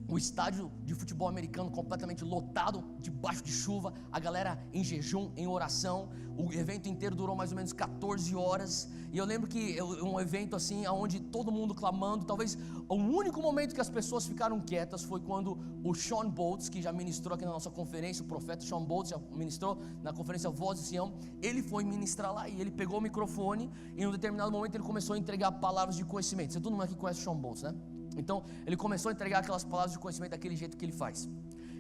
o estádio de futebol americano completamente lotado, debaixo de chuva, a galera em jejum, em oração. O evento inteiro durou mais ou menos 14 horas. E eu lembro que um evento assim, onde todo mundo clamando. Talvez o único momento que as pessoas ficaram quietas foi quando o Shawn Bolz, que já ministrou aqui na nossa conferência, o profeta Shawn Bolz já ministrou na conferência Voz de Sião. Ele foi ministrar lá e ele pegou o microfone e em um determinado momento ele começou a entregar palavras de conhecimento. Você todo mundo aqui conhece o Shawn Bolz, né? Então ele começou a entregar aquelas palavras de conhecimento daquele jeito que ele faz.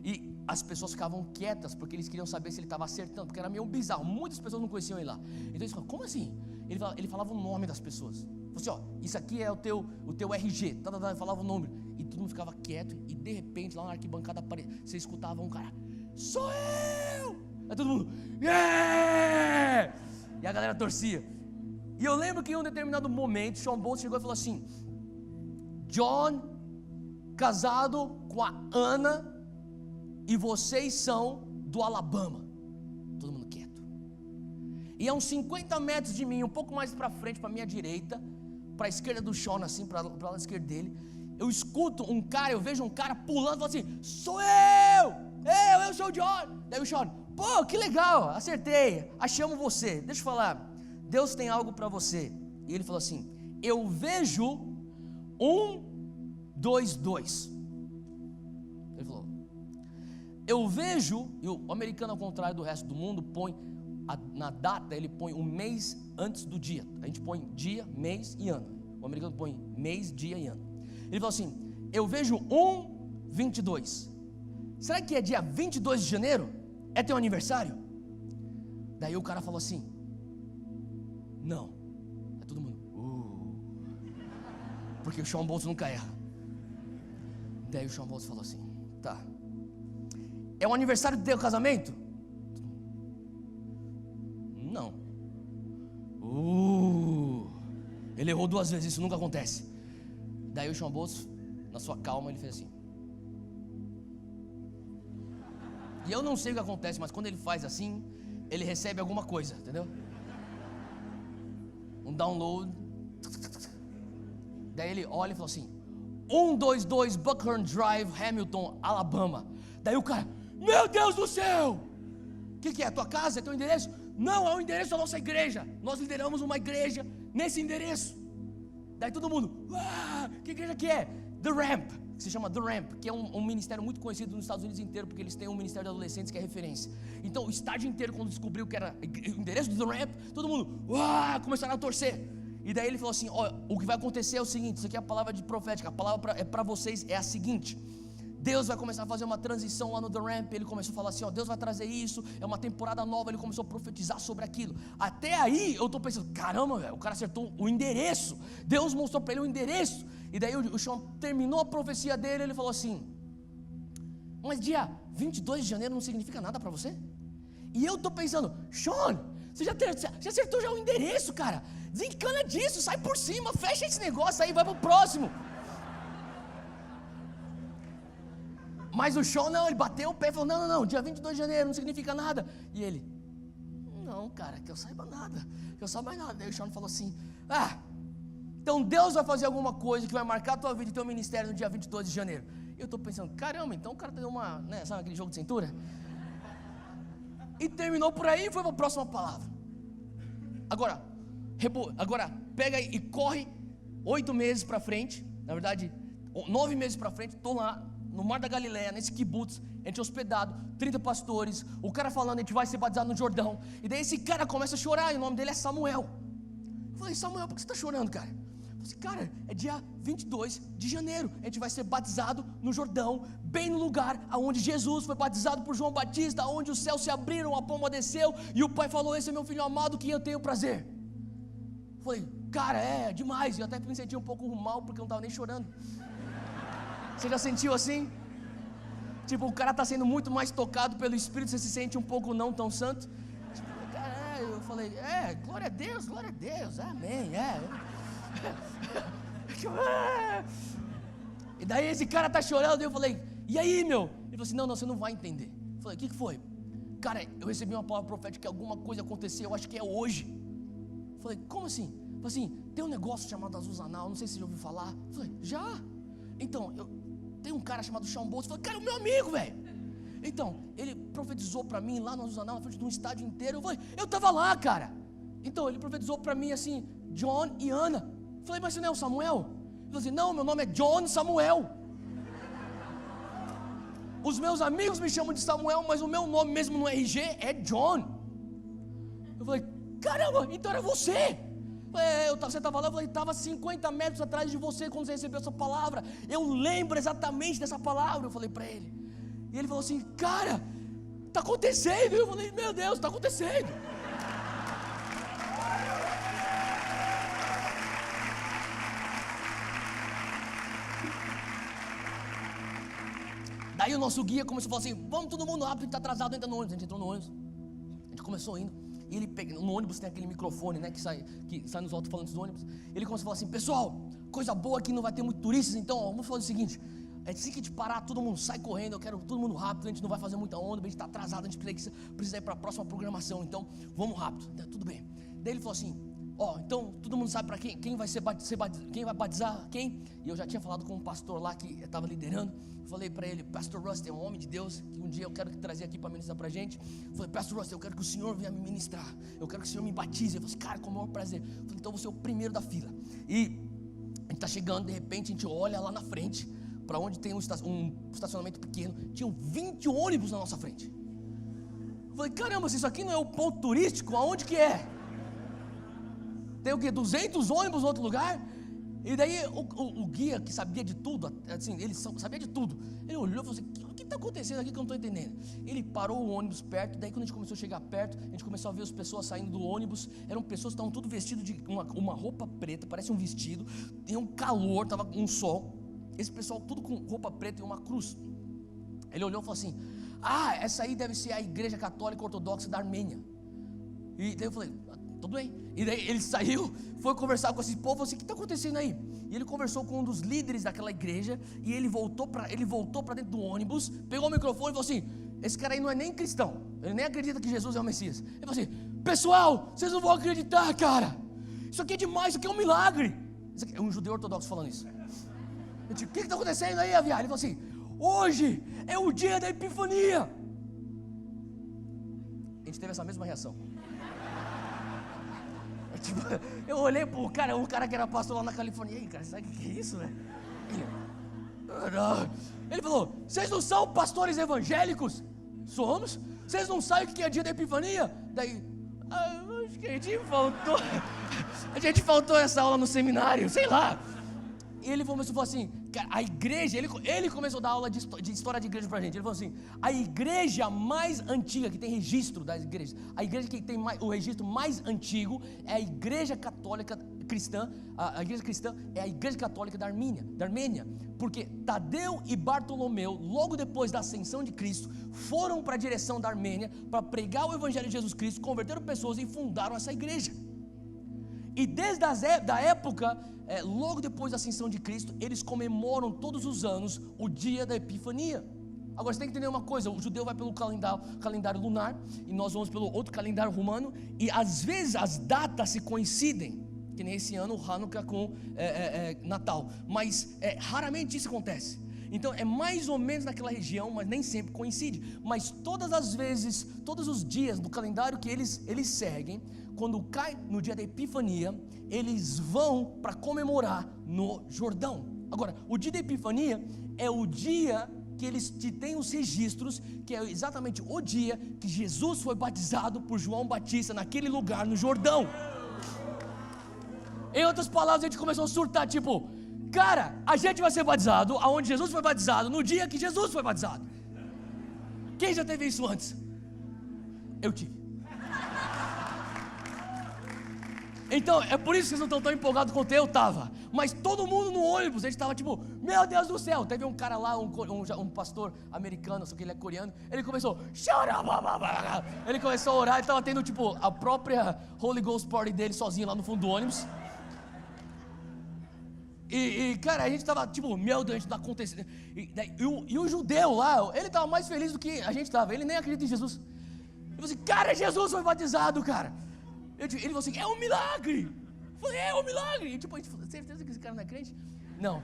E as pessoas ficavam quietas porque eles queriam saber se ele estava acertando, porque era meio bizarro, muitas pessoas não conheciam ele lá. Então eles falavam, como assim? Ele falava o nome das pessoas. Falou assim, ó, isso aqui é o teu RG, ele falava o nome. E todo mundo ficava quieto e de repente lá na arquibancada você escutava um cara, sou eu! Aí todo mundo, yeah! E a galera torcia. E eu lembro que em um determinado momento, Shawn Bolz chegou e falou assim, John, casado com a Ana, e vocês são do Alabama. Todo mundo quieto. E a uns 50 metros de mim, um pouco mais para frente, para minha direita, para a esquerda do Sean, assim, para a lado esquerdo dele, eu escuto um cara, eu vejo um cara pulando, falando assim, sou eu sou o John. Daí o Sean, pô, que legal, acertei, achamos você. Deixa eu falar, Deus tem algo para você. E ele falou assim, eu vejo 1, 2, 2. Ele falou, eu vejo, e o americano ao contrário do resto do mundo põe na data, ele põe um mês antes do dia. A gente põe dia, mês e ano. O americano põe mês, dia e ano. Ele falou assim, eu vejo 1/22. Será que é dia 22 de janeiro? É teu aniversário? Daí o cara falou assim, não. Aí todo mundo, porque o Shawn Bolz nunca erra. Daí o Shawn Bolz falou assim, tá, é o aniversário do teu casamento? Não. Ele errou 2 vezes, isso nunca acontece. Daí o Shawn Bolz, na sua calma, ele fez assim. E eu não sei o que acontece, mas quando ele faz assim, ele recebe alguma coisa, entendeu? Um download. Daí ele olha e fala assim, 122 Buckhorn Drive, Hamilton, Alabama. Daí o cara, meu Deus do céu! O que é? Tua casa? É teu endereço? Não, é o endereço da nossa igreja. Nós lideramos uma igreja nesse endereço. Daí todo mundo, que igreja que é? The Ramp, que se chama The Ramp, que é um ministério muito conhecido nos Estados Unidos inteiro, porque eles têm um ministério de adolescentes que é referência. Então o estádio inteiro, quando descobriu que era o endereço do The Ramp, todo mundo, começaram a torcer. E daí ele falou assim, o que vai acontecer é o seguinte, isso aqui é a palavra de profética, a palavra é para vocês, é a seguinte, Deus vai começar a fazer uma transição lá no The Ramp. Ele começou a falar assim, Deus vai trazer isso, é uma temporada nova. Ele começou a profetizar sobre aquilo. Até aí eu estou pensando, caramba, velho, o cara acertou o endereço. Deus mostrou para ele o endereço. E daí o Sean terminou a profecia dele. Ele falou assim, mas dia 22 de janeiro não significa nada para você? E eu estou pensando, Sean, você já acertou já o endereço, cara. Desencana disso, sai por cima, fecha esse negócio aí, vai pro próximo. Mas o Sean não, ele bateu o pé e falou, não, dia 22 de janeiro não significa nada. E ele, não, cara, que eu saiba nada, que eu saiba nada. Daí o Sean falou assim, então Deus vai fazer alguma coisa que vai marcar a tua vida e teu ministério no dia 22 de janeiro. E eu estou pensando, caramba, então o cara deu uma, sabe aquele jogo de cintura? E terminou por aí e foi para a próxima palavra. Agora pega e corre 8 meses para frente, na verdade 9 meses para frente, estou lá no Mar da Galileia, nesse kibbutz, a gente hospedado, 30 pastores, o cara falando, a gente vai ser batizado no Jordão. E daí esse cara começa a chorar, e o nome dele é Samuel. Eu falei, Samuel, por que você está chorando, cara? Eu falei assim, cara, é dia 22 de janeiro, a gente vai ser batizado no Jordão, bem no lugar onde Jesus foi batizado por João Batista, onde os céus se abriram, a pomba desceu, e o pai falou, esse é meu filho amado, que eu tenho prazer. Eu falei, cara, é demais. Eu até me senti um pouco mal, porque eu não estava nem chorando. Você já sentiu assim? Tipo, o cara está sendo muito mais tocado pelo Espírito, você se sente um pouco não tão santo. Tipo, cara, eu falei, glória a Deus, amém, E daí esse cara tá chorando, e eu falei, e aí, meu? Ele falou assim, não, você não vai entender. Eu falei, o que foi? Cara, eu recebi uma palavra profética que alguma coisa aconteceu, eu acho que é hoje. Eu falei, como assim? Eu falei assim, tem um negócio chamado Azuzanal, não sei se você já ouviu falar. Eu falei, já? Então, tem um cara chamado Sean Boltz. Eu falei, cara, é o meu amigo, velho. Então, ele profetizou pra mim lá no Azuzanal, na frente de um estádio inteiro. Eu falei, eu tava lá, cara. Então, ele profetizou pra mim assim, John e Ana. Eu falei, mas você não é o Samuel? Ele falou assim, não, meu nome é John Samuel. Os meus amigos me chamam de Samuel, mas o meu nome mesmo no RG é John. Eu falei, caramba, então era você. Você estava lá, eu falei, estava 50 metros atrás de você quando você recebeu essa palavra. Eu lembro exatamente dessa palavra, eu falei para ele. E ele falou assim, cara, está acontecendo. Eu falei, meu Deus, está acontecendo. Daí o nosso guia começou a falar assim, vamos todo mundo rápido, a gente está atrasado, entra no ônibus. A gente entrou no ônibus, a gente começou indo. E ele pega, no ônibus tem aquele microfone, né, que sai nos alto-falantes do ônibus. Ele começa a falar assim, pessoal, coisa boa aqui, não vai ter muito turistas, então vamos fazer o seguinte, assim que a gente parar, todo mundo sai correndo, eu quero todo mundo rápido, a gente não vai fazer muita onda, a gente está atrasado, a gente precisa ir para a próxima programação, então vamos rápido, tudo bem. Daí ele falou assim, então todo mundo sabe para quem vai quem vai batizar quem? E eu já tinha falado com um pastor lá que estava liderando. Eu falei para ele, Pastor Rust é um homem de Deus que um dia eu quero trazer aqui para ministrar para a gente. Eu falei, Pastor Rust, eu quero que o Senhor venha me ministrar, eu quero que o Senhor me batize. Ele falou assim, cara, com o maior prazer. Eu falei, então você é o primeiro da fila. E a gente está chegando, de repente a gente olha lá na frente, para onde tem um estacionamento pequeno, tinham 20 ônibus na nossa frente. Eu falei, caramba, se isso aqui não é o ponto turístico, aonde que é? Tem o quê? 200 ônibus em outro lugar? E daí o guia que sabia de tudo, assim, ele sabia de tudo. Ele olhou e falou assim, o que está acontecendo aqui que eu não estou entendendo? Ele parou o ônibus perto, daí quando a gente começou a chegar perto, a gente começou a ver as pessoas saindo do ônibus. Eram pessoas que estavam tudo vestidas de uma roupa preta, parece um vestido. Tinha um calor, estava um sol. Esse pessoal tudo com roupa preta e uma cruz. Ele olhou e falou assim, essa aí deve ser a Igreja Católica Ortodoxa da Armênia. E daí eu falei, tudo bem. E daí ele saiu, foi conversar com esse povo, falou assim, o que está acontecendo aí? E ele conversou com um dos líderes daquela igreja, e ele voltou para dentro do ônibus, pegou o microfone e falou assim, esse cara aí não é nem cristão, ele nem acredita que Jesus é o Messias. Ele falou assim, pessoal, vocês não vão acreditar, cara, isso aqui é demais, isso aqui é um milagre. Isso aqui é um judeu ortodoxo falando isso. Eu disse, o que está acontecendo aí, Aviar? Ele falou assim, hoje é o dia da Epifania. A gente teve essa mesma reação. Eu olhei pro cara, um cara que era pastor lá na Califórnia. E aí, cara, sabe o que é isso, velho? Ele falou, vocês não são pastores evangélicos? Somos. Vocês não sabem o que é dia da Epifania? Daí, acho que a gente faltou essa aula no seminário, sei lá. E ele começou a falar assim, cara, a igreja, ele começou a dar aula de história de igreja pra gente. Ele falou assim, a igreja mais antiga, que tem registro das igrejas, a igreja que tem o registro mais antigo é a igreja católica cristã. A igreja cristã é a igreja católica da Armênia, porque Tadeu e Bartolomeu, logo depois da ascensão de Cristo, foram para a direção da Armênia para pregar o evangelho de Jesus Cristo, converteram pessoas e fundaram essa igreja. E desde a época, logo depois da ascensão de Cristo, eles comemoram todos os anos o dia da Epifania. Agora você tem que entender uma coisa, o judeu vai pelo calendário lunar, e nós vamos pelo outro calendário romano, e às vezes as datas se coincidem, que nem esse ano o Hanukkah com Natal, mas raramente isso acontece. Então é mais ou menos naquela região, mas nem sempre coincide. Mas todas as vezes, todos os dias do calendário que eles seguem, quando cai no dia da Epifania, eles vão para comemorar no Jordão. Agora, o dia da Epifania é o dia que eles têm os registros, que é exatamente o dia que Jesus foi batizado por João Batista naquele lugar no Jordão. Em outras palavras, a gente começou a surtar, tipo, cara, a gente vai ser batizado aonde Jesus foi batizado, no dia que Jesus foi batizado. Quem já teve isso antes? Eu tive. Então, é por isso que vocês não estão tão empolgados quanto eu estava. Mas todo mundo no ônibus, a gente estava tipo, meu Deus do céu. Teve um cara lá, um pastor americano, só que ele é coreano. Ele começou, ele começou a orar. Ele estava tendo tipo a própria Holy Ghost Party dele sozinho lá no fundo do ônibus. E cara, a gente estava tipo, meu Deus, isso está acontecendo. E o judeu lá, ele estava mais feliz do que a gente estava. Ele nem acredita em Jesus. Ele falou assim, cara, Jesus foi batizado, cara. Ele falou assim, é um milagre. Eu falei, é um milagre. E tipo, a gente falou, certeza que esse cara não é crente? Não.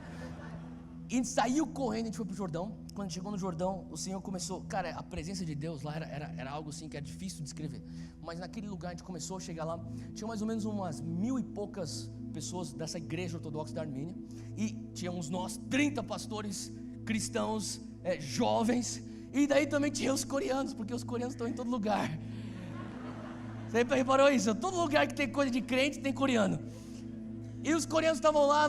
E a gente saiu correndo, a gente foi pro Jordão. Quando a gente chegou no Jordão, o Senhor começou, cara, a presença de Deus lá era algo assim que é difícil de descrever. Mas naquele lugar a gente começou a chegar lá, tinha mais ou menos umas 1000 e poucas pessoas dessa igreja ortodoxa da Armênia. E tínhamos nós 30 pastores cristãos jovens. E daí também tinha os coreanos, porque os coreanos estão em todo lugar. Você reparou isso? Todo lugar que tem coisa de crente tem coreano. E os coreanos estavam lá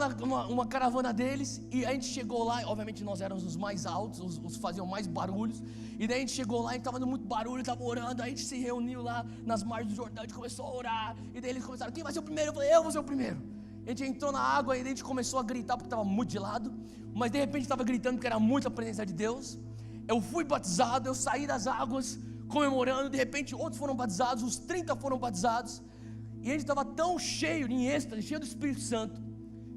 numa caravana deles. E a gente chegou lá, e obviamente nós éramos os mais altos, os faziam mais barulhos. E daí a gente chegou lá, a gente estava dando muito barulho, estava orando. Aí a gente se reuniu lá nas margens do Jordão, a gente começou a orar. E daí eles começaram, quem vai ser o primeiro? Eu falei, eu vou ser o primeiro. A gente entrou na água e daí a gente começou a gritar porque estava muito gelado. Mas de repente estava gritando porque era muita presença de Deus. Eu fui batizado, eu saí das águas comemorando, de repente outros foram batizados, os 30 foram batizados, e a gente estava tão cheio, em êxtase, cheio do Espírito Santo,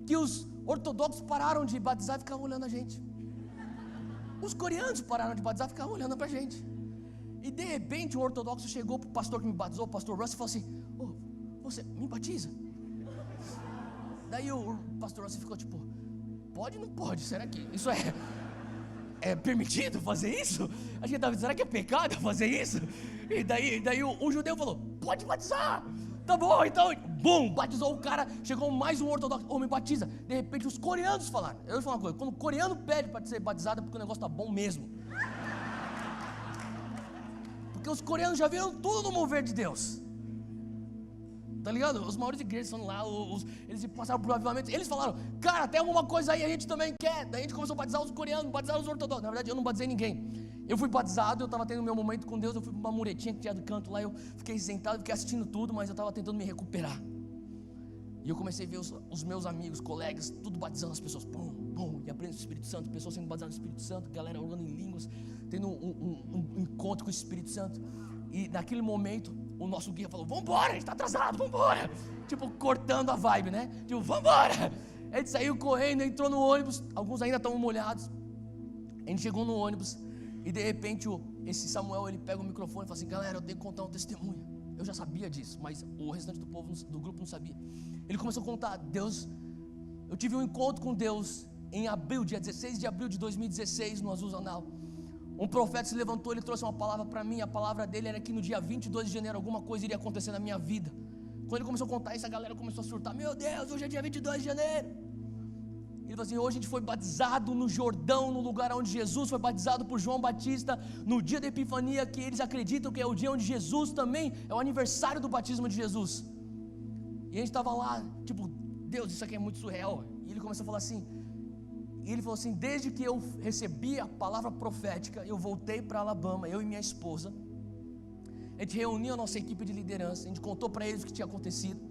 que os ortodoxos pararam de batizar e ficavam olhando a gente. Os coreanos pararam de batizar e ficavam olhando pra gente. E de repente um ortodoxo chegou pro pastor que me batizou, o pastor Russ, e falou assim, você me batiza? Daí o pastor Russ ficou tipo, pode ou não pode? Será que isso é permitido fazer isso? A gente estava dizendo, será que é pecado fazer isso? E daí o judeu falou, pode batizar. Tá bom, então, bum, batizou o cara. Chegou mais um ortodoxo, me batiza. De repente os coreanos falaram. Eu vou falar uma coisa, quando o coreano pede para ser batizado é porque o negócio tá bom mesmo. Porque os coreanos já viram tudo no mover de Deus. Tá ligado? Os maiores igrejas estão lá, eles passaram por avivamento. Eles falaram, cara, tem alguma coisa aí, a gente também quer. Daí a gente começou a batizar os coreanos, batizar os ortodoxos. Na verdade, eu não batizei ninguém. Eu fui batizado, eu estava tendo meu momento com Deus. Eu fui para uma muretinha que tinha do canto lá. Eu fiquei sentado, fiquei assistindo tudo, mas eu estava tentando me recuperar. E eu comecei a ver os meus amigos, colegas, tudo batizando as pessoas. Pum, pum, e aprendendo o Espírito Santo, pessoas sendo batizadas no Espírito Santo, galera orando em línguas, tendo um encontro com o Espírito Santo. E naquele momento, o nosso guia falou, vambora, a gente está atrasado, vambora. Tipo, cortando a vibe, né? Tipo, vambora. A gente saiu correndo, entrou no ônibus, alguns ainda estavam molhados. A gente chegou no ônibus e de repente esse Samuel, ele pega o microfone e fala assim, galera, eu tenho que contar um testemunho. Eu já sabia disso, mas o restante do povo, do grupo não sabia. Ele começou a contar, eu tive um encontro com Deus em abril, dia 16 de abril de 2016, no Azulzanal. Um profeta se levantou, ele trouxe uma palavra para mim. A palavra dele era que no dia 22 de janeiro alguma coisa iria acontecer na minha vida. Quando ele começou a contar isso, a galera começou a surtar, meu Deus, hoje é dia 22 de janeiro. Ele falou assim, hoje a gente foi batizado no Jordão, no lugar onde Jesus foi batizado por João Batista, no dia da Epifania, que eles acreditam que é o dia onde Jesus também, é o aniversário do batismo de Jesus. E a gente estava lá, tipo, Deus, isso aqui é muito surreal. E ele começou a falar assim, desde que eu recebi a palavra profética, eu voltei para Alabama, eu e minha esposa. A gente reuniu a nossa equipe de liderança, a gente contou para eles o que tinha acontecido.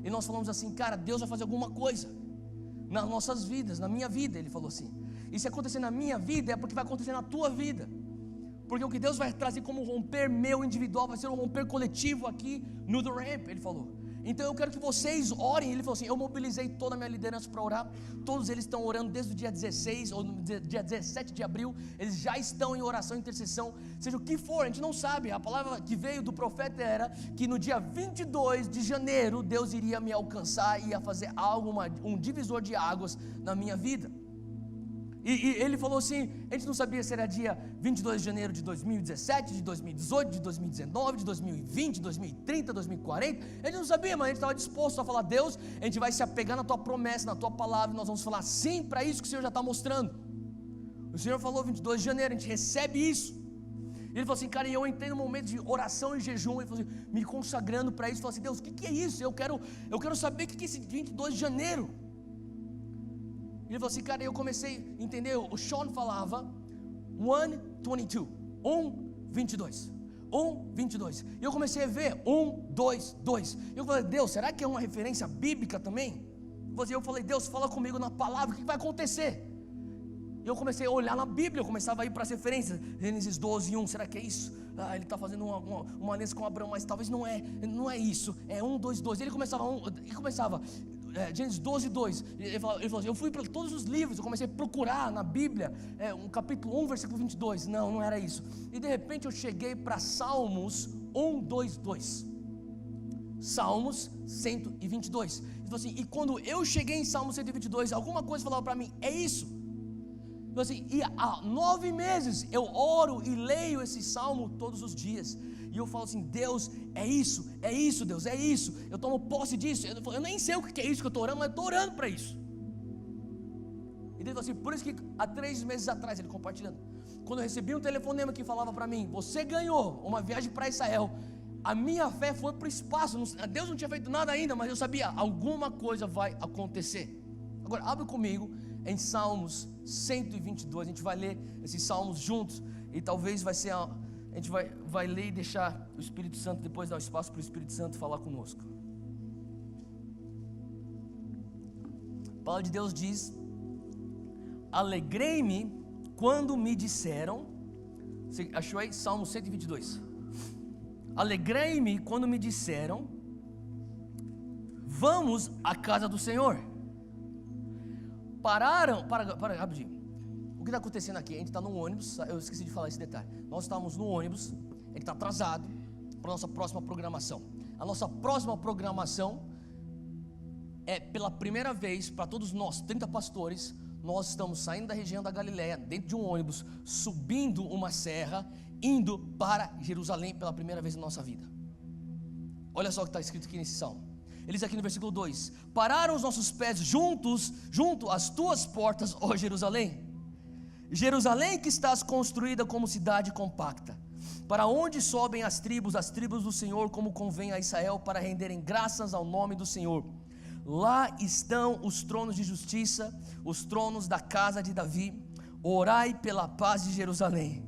E nós falamos assim, cara, Deus vai fazer alguma coisa nas nossas vidas, na minha vida, ele falou assim. E se acontecer na minha vida, é porque vai acontecer na tua vida. Porque o que Deus vai trazer como romper meu individual, vai ser um romper coletivo aqui no The Ramp, ele falou. Então eu quero que vocês orem. Ele falou assim, eu mobilizei toda a minha liderança para orar. Todos eles estão orando desde o dia 16 ou no dia 17 de abril. Eles já estão em oração, intercessão, seja o que for, a gente não sabe. A palavra que veio do profeta era que no dia 22 de janeiro Deus iria me alcançar e ia fazer algo, um divisor de águas na minha vida. E ele falou assim, a gente não sabia se era dia 22 de janeiro de 2017, de 2018, de 2019, de 2020, 2030, 2040. A gente não sabia, mas a gente estava disposto a falar, Deus, a gente vai se apegar na tua promessa, na tua palavra, e nós vamos falar sim para isso que o Senhor já está mostrando. O Senhor falou 22 de janeiro, a gente recebe isso. E ele falou assim, cara, e eu entrei num momento de oração e jejum, ele falou assim, me consagrando para isso. Ele falou assim, Deus, o que é isso? Eu quero saber o que é esse 22 de janeiro. Ele falou assim, cara, eu comecei a entender, o Sean falava 1:22, 1:22, 22. E eu comecei a ver 1, 2, 2. Eu falei, Deus, será que é uma referência bíblica também? Eu falei, Deus, fala comigo na palavra, o que vai acontecer? E eu comecei a olhar na Bíblia, eu começava a ir para as referências. Gênesis 12, 1, será que é isso? Ele está fazendo uma aliança com Abraão, mas talvez não é isso. É 1, 2, 2. Ele começava Gênesis 12, 2. Ele falou assim, eu fui para todos os livros, eu comecei a procurar na Bíblia, capítulo 1, versículo 22. Não era isso. E de repente eu cheguei para Salmos 1, 2, 2. Salmos 122. Ele falou assim, e quando eu cheguei em Salmos 122, alguma coisa falava para mim, é isso. Ele falou assim, e há 9 meses eu oro e leio esse salmo todos os dias. E eu falo assim, Deus, é isso, Deus, é isso. Eu tomo posse disso. Eu nem sei o que é isso que eu estou orando, mas eu estou orando para isso. E ele falou assim, por isso que há 3 meses atrás, ele compartilhando, quando eu recebi um telefonema que falava para mim, você ganhou uma viagem para Israel, a minha fé foi para o espaço. Deus não tinha feito nada ainda, mas eu sabia, alguma coisa vai acontecer. Agora, abre comigo em Salmos 122, a gente vai ler esses salmos juntos, e talvez vai ser, a gente vai ler e deixar o Espírito Santo, depois dar o espaço para o Espírito Santo falar conosco. A palavra de Deus diz, alegrei-me quando me disseram, você achou aí? Salmo 122, alegrei-me quando me disseram, vamos à casa do Senhor. Para rapidinho. O que está acontecendo aqui? A gente está no ônibus. Eu esqueci de falar esse detalhe. Nós estávamos no ônibus. Ele está atrasado para a nossa próxima programação. A nossa próxima programação é pela primeira vez para todos nós, 30 pastores. Nós estamos saindo da região da Galileia, dentro de um ônibus, subindo uma serra, indo para Jerusalém pela primeira vez na nossa vida. Olha só o que está escrito aqui nesse salmo. Ele diz aqui no versículo 2: pararam os nossos pés junto às tuas portas, ó Jerusalém. Jerusalém que estás construída como cidade compacta, para onde sobem as tribos do Senhor, como convém a Israel, para renderem graças ao nome do Senhor. Lá estão os tronos de justiça, os tronos da casa de Davi. Orai pela paz de Jerusalém.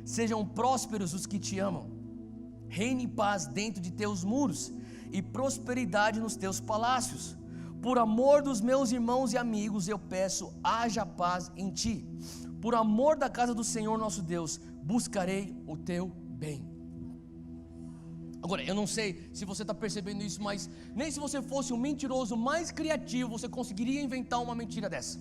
Sejam prósperos os que te amam. Reine paz dentro de teus muros e prosperidade nos teus palácios. Por amor dos meus irmãos e amigos, eu peço, haja paz em ti. Por amor da casa do Senhor nosso Deus, buscarei o teu bem. Agora, eu não sei se você está percebendo isso, mas nem se você fosse o mentiroso mais criativo, você conseguiria inventar uma mentira dessa.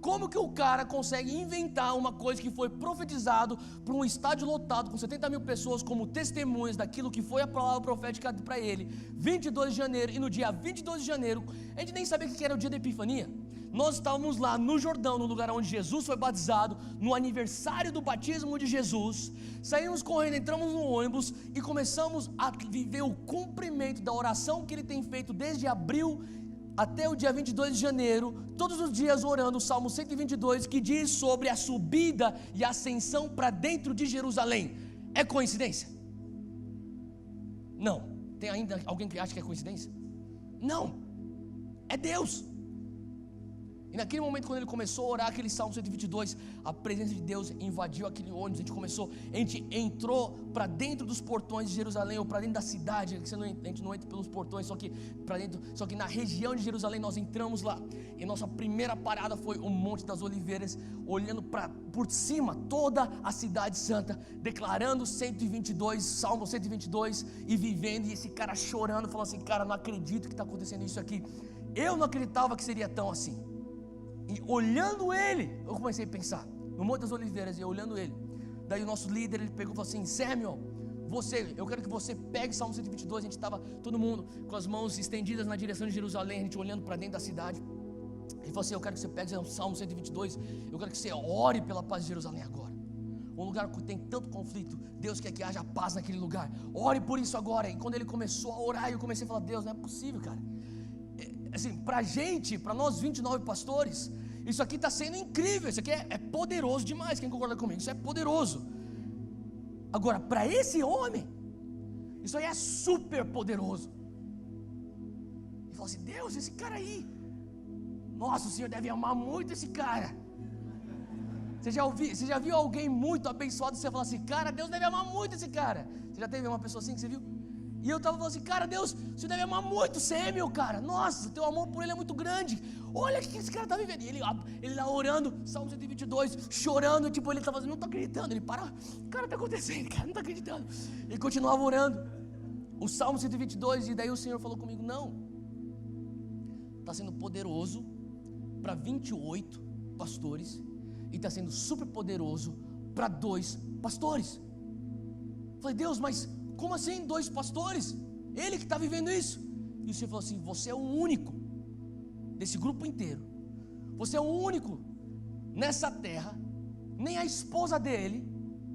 Como que o cara consegue inventar uma coisa que foi profetizado para um estádio lotado com 70 mil pessoas como testemunhas daquilo que foi a palavra profética para ele, 22 de janeiro, e no dia 22 de janeiro, a gente nem sabia que era o dia da Epifania. Nós estávamos lá no Jordão, no lugar onde Jesus foi batizado, no aniversário do batismo de Jesus. Saímos correndo, entramos no ônibus e começamos a viver o cumprimento da oração que ele tem feito desde abril até o dia 22 de janeiro, todos os dias orando o Salmo 122, que diz sobre a subida e a ascensão para dentro de Jerusalém. É coincidência? Não. Tem ainda alguém que acha que é coincidência? Não. É Deus. E naquele momento, quando ele começou a orar aquele Salmo 122, a presença de Deus invadiu aquele ônibus. A gente entrou para dentro dos portões de Jerusalém, ou para dentro da cidade. A gente não entra pelos portões, só que na região de Jerusalém nós entramos lá. E nossa primeira parada foi o Monte das Oliveiras, olhando por cima toda a cidade santa, declarando 122, Salmo 122, e vivendo. E esse cara chorando, falando assim: cara, não acredito que está acontecendo isso aqui. Eu não acreditava que seria tão assim. E olhando ele, eu comecei a pensar no Monte das Oliveiras, e olhando ele, daí o nosso líder, ele pegou e falou assim: Samuel, eu quero que você pegue Salmo 122. A gente estava todo mundo com as mãos estendidas na direção de Jerusalém, a gente olhando para dentro da cidade. Ele falou assim: eu quero que você pegue o Salmo 122, eu quero que você ore pela paz de Jerusalém agora. Um lugar que tem tanto conflito, Deus quer que haja paz naquele lugar, ore por isso agora. E quando ele começou a orar, eu comecei a falar: Deus, não é possível, cara. Assim, para nós 29 pastores, isso aqui está sendo incrível, isso aqui é poderoso demais. Quem concorda comigo? Isso é poderoso. Agora, para esse homem, isso aí é super poderoso. Ele falou assim: Deus, esse cara aí, nossa, o Senhor deve amar muito esse cara. Você já viu alguém muito abençoado e você fala assim, cara, Deus deve amar muito esse cara? Você já teve uma pessoa assim que você viu? E eu estava falando assim, cara, Deus, você deve amar muito Samuel, cara. Nossa, teu amor por ele é muito grande. Olha o que esse cara está vivendo. E ele lá orando, Salmo 122, chorando, tipo, ele estava assim, não está acreditando. Ele para, cara, está acontecendo, cara, não está acreditando. E continuava orando. O Salmo 122, e daí o Senhor falou comigo, não. Está sendo poderoso para 28 pastores e está sendo super poderoso para 2 pastores. Falei, Deus, mas como assim 2 pastores? Ele que está vivendo isso. E o Senhor falou assim, você é o único desse grupo inteiro, você é o único nessa terra, nem a esposa dele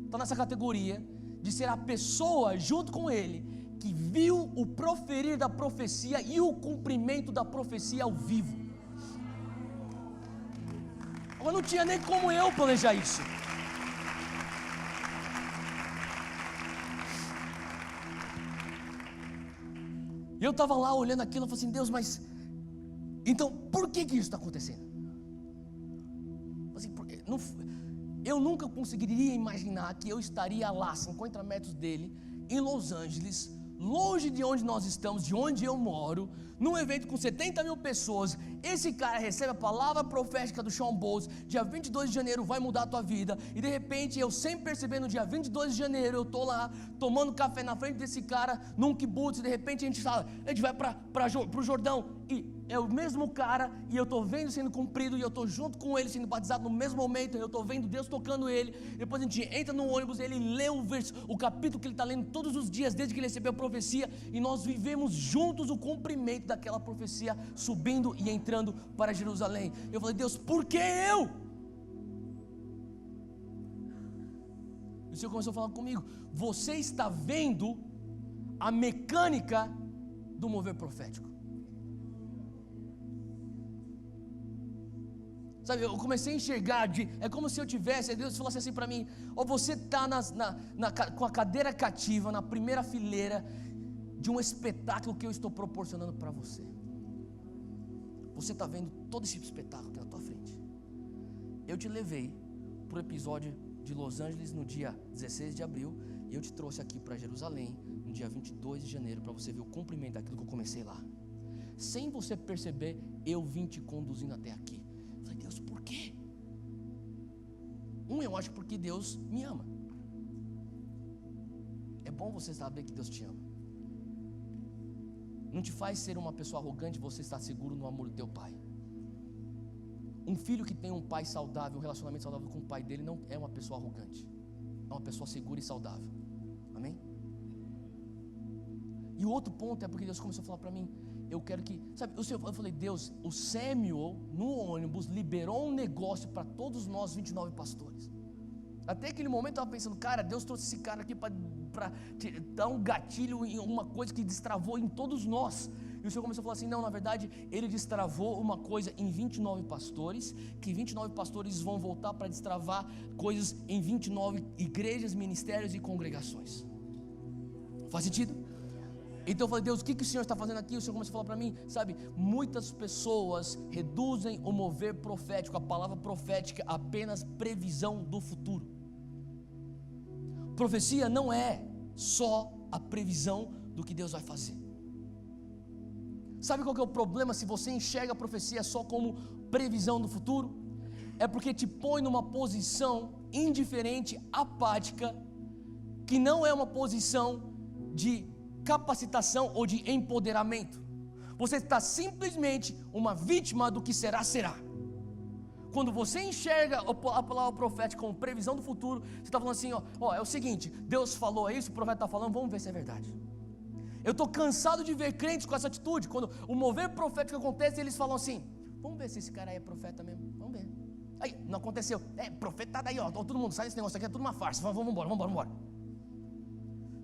está nessa categoria de ser a pessoa junto com ele que viu o proferir da profecia e o cumprimento da profecia ao vivo. Mas não tinha nem como eu planejar isso. E eu estava lá olhando aquilo e falei assim, Deus, mas então por que isso está acontecendo? Assim, eu nunca conseguiria imaginar que eu estaria lá, 50 metros dele, em Los Angeles, longe de onde nós estamos, de onde eu moro, num evento com 70 mil pessoas. Esse cara recebe a palavra profética do Shawn Bolz, dia 22 de janeiro vai mudar a tua vida, e de repente eu sem perceber, no dia 22 de janeiro eu estou lá, tomando café na frente desse cara, num kibutz, e de repente a gente vai para o Jordão, e é o mesmo cara, e eu estou vendo sendo cumprido, e eu estou junto com ele sendo batizado no mesmo momento, eu estou vendo Deus tocando ele. Depois a gente entra no ônibus, ele lê o capítulo que ele está lendo todos os dias, desde que ele recebeu a profecia, e nós vivemos juntos o cumprimento daquela profecia, subindo e entrando para Jerusalém. Eu falei, Deus, por que eu? E o Senhor começou a falar comigo, você está vendo a mecânica do mover profético. Sabe, eu comecei a enxergar, é como se eu tivesse, Deus falasse assim para mim, você está com a cadeira cativa, na primeira fileira de um espetáculo que eu estou proporcionando para você. Você está vendo todo esse espetáculo aqui na tua frente. Eu te levei para o episódio de Los Angeles no dia 16 de abril, e eu te trouxe aqui para Jerusalém no dia 22 de janeiro, para você ver o cumprimento daquilo que eu comecei lá. Sem você perceber, eu vim te conduzindo até aqui. Falei, Deus, por quê? Eu acho porque Deus me ama. É bom você saber que Deus te ama. Não te faz ser uma pessoa arrogante você estar seguro no amor do teu pai. Um filho que tem um pai saudável, um relacionamento saudável com o pai dele, não é uma pessoa arrogante, é uma pessoa segura e saudável. Amém? E o outro ponto é porque Deus começou a falar para mim, eu quero que, sabe, eu falei, Deus, o Samuel no ônibus liberou um negócio para todos nós 29 pastores. Até aquele momento eu estava pensando, cara, Deus trouxe esse cara aqui para dar um gatilho em uma coisa que destravou em todos nós. E o Senhor começou a falar assim, não, na verdade, Ele destravou uma coisa em 29 pastores, que 29 pastores vão voltar para destravar coisas em 29 igrejas, ministérios e congregações. Faz sentido? Então eu falei, Deus, o que o Senhor está fazendo aqui? O Senhor começou a falar para mim, sabe, muitas pessoas reduzem o mover profético, a palavra profética, a apenas previsão do futuro. Profecia não é só a previsão do que Deus vai fazer. Sabe qual que é o problema se você enxerga a profecia só como previsão do futuro? É porque te põe numa posição indiferente, apática, que não é uma posição de capacitação ou de empoderamento. Você está simplesmente uma vítima do que será. Quando você enxerga a palavra profética como previsão do futuro, você está falando assim, é o seguinte, Deus falou isso, o profeta está falando, vamos ver se é verdade. Eu estou cansado de ver crentes com essa atitude. Quando o mover profético acontece, eles falam assim, vamos ver se esse cara aí é profeta mesmo, vamos ver. Aí, não aconteceu, profeta daí, todo mundo sai desse negócio aqui, é tudo uma farsa, vamos embora.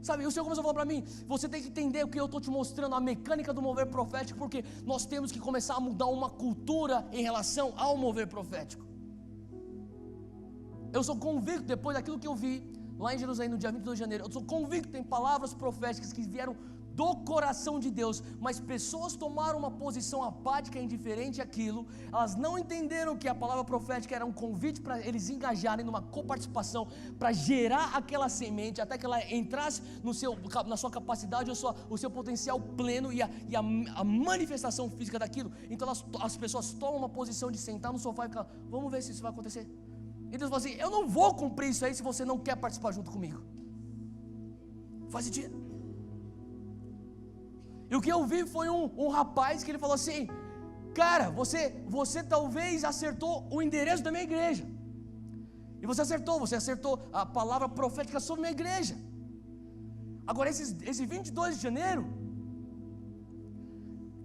Sabe, o Senhor começou a falar para mim, você tem que entender o que eu estou te mostrando, a mecânica do mover profético, porque nós temos que começar a mudar uma cultura em relação ao mover profético. Eu sou convicto, depois daquilo que eu vi lá em Jerusalém no dia 22 de janeiro, eu sou convicto que tem palavras proféticas que vieram do coração de Deus, mas pessoas tomaram uma posição apática e indiferente àquilo. Elas não entenderam que a palavra profética era um convite para eles engajarem numa coparticipação, para gerar aquela semente, até que ela entrasse na sua capacidade, o seu potencial pleno e a manifestação física daquilo. Então as pessoas tomam uma posição de sentar no sofá e ficar, vamos ver se isso vai acontecer. E Deus fala assim, eu não vou cumprir isso aí se você não quer participar junto comigo. Faz sentido? E o que eu vi foi um rapaz que ele falou assim, cara, você talvez acertou o endereço da minha igreja. E você acertou a palavra profética sobre a minha igreja. Agora esse 22 de janeiro,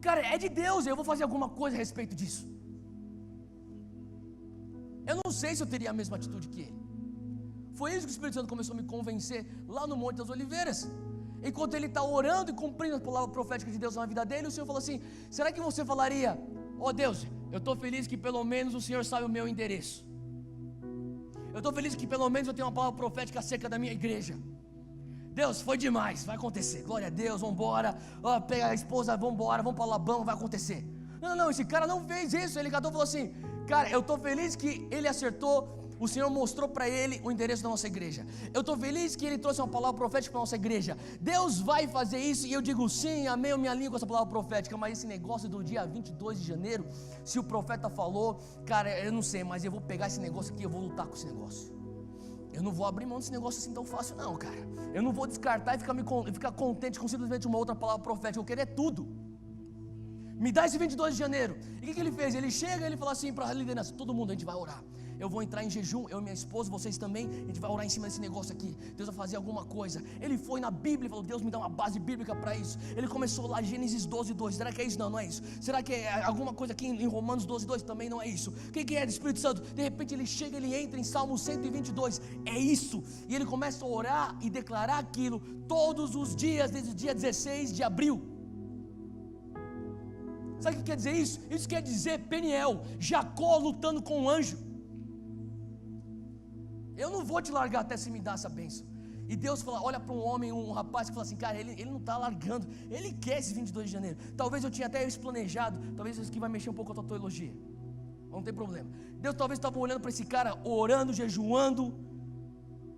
cara, é de Deus, eu vou fazer alguma coisa a respeito disso. Eu não sei se eu teria a mesma atitude que ele. Foi isso que o Espírito Santo começou a me convencer lá no Monte das Oliveiras. Enquanto ele está orando e cumprindo a palavra profética de Deus na vida dele, o Senhor falou assim, será que você falaria, ó Deus, eu estou feliz que pelo menos o Senhor sabe o meu endereço. Eu estou feliz que pelo menos eu tenho uma palavra profética acerca da minha igreja. Deus, foi demais, vai acontecer, glória a Deus, vamos embora, pega a esposa, vamos embora, vamos para Alabama, vai acontecer. Não, esse cara não fez isso, ele catou e falou assim, cara, eu estou feliz que ele acertou, o Senhor mostrou para ele o endereço da nossa igreja. Eu estou feliz que ele trouxe uma palavra profética para a nossa igreja. Deus vai fazer isso e eu digo sim, amém, eu me alinho com essa palavra profética. Mas esse negócio do dia 22 de janeiro, se o profeta falou, cara, eu não sei, mas eu vou pegar esse negócio aqui, eu vou lutar com esse negócio. Eu não vou abrir mão desse negócio assim tão fácil não, cara. Eu não vou descartar e ficar contente com simplesmente uma outra palavra profética. Eu quero é tudo. Me dá esse 22 de janeiro. E o que ele fez? Ele chega e ele fala assim para a liderança, todo mundo, a gente vai orar. Eu vou entrar em jejum, eu e minha esposa, vocês também, a gente vai orar em cima desse negócio aqui. Deus vai fazer alguma coisa. Ele foi na Bíblia e falou, Deus me dá uma base bíblica para isso. Ele começou lá, Gênesis 12:2. Será que é isso? Não é isso. Será que é alguma coisa aqui em Romanos 12:2? Também não é isso. O que é do Espírito Santo? De repente ele chega, ele entra em Salmo 122. É isso. E ele começa a orar e declarar aquilo todos os dias, desde o dia 16 de abril. Sabe o que quer dizer isso? Isso quer dizer Peniel, Jacó lutando com o anjo. Eu não vou te largar até você me dar essa bênção. E Deus fala, olha para um homem, um rapaz que fala assim, cara, ele não está largando, ele quer esse 22 de janeiro. Talvez eu tinha até isso planejado, talvez isso aqui vai mexer um pouco com a tua teologia. Não tem problema. Deus talvez estava olhando para esse cara, orando, jejuando,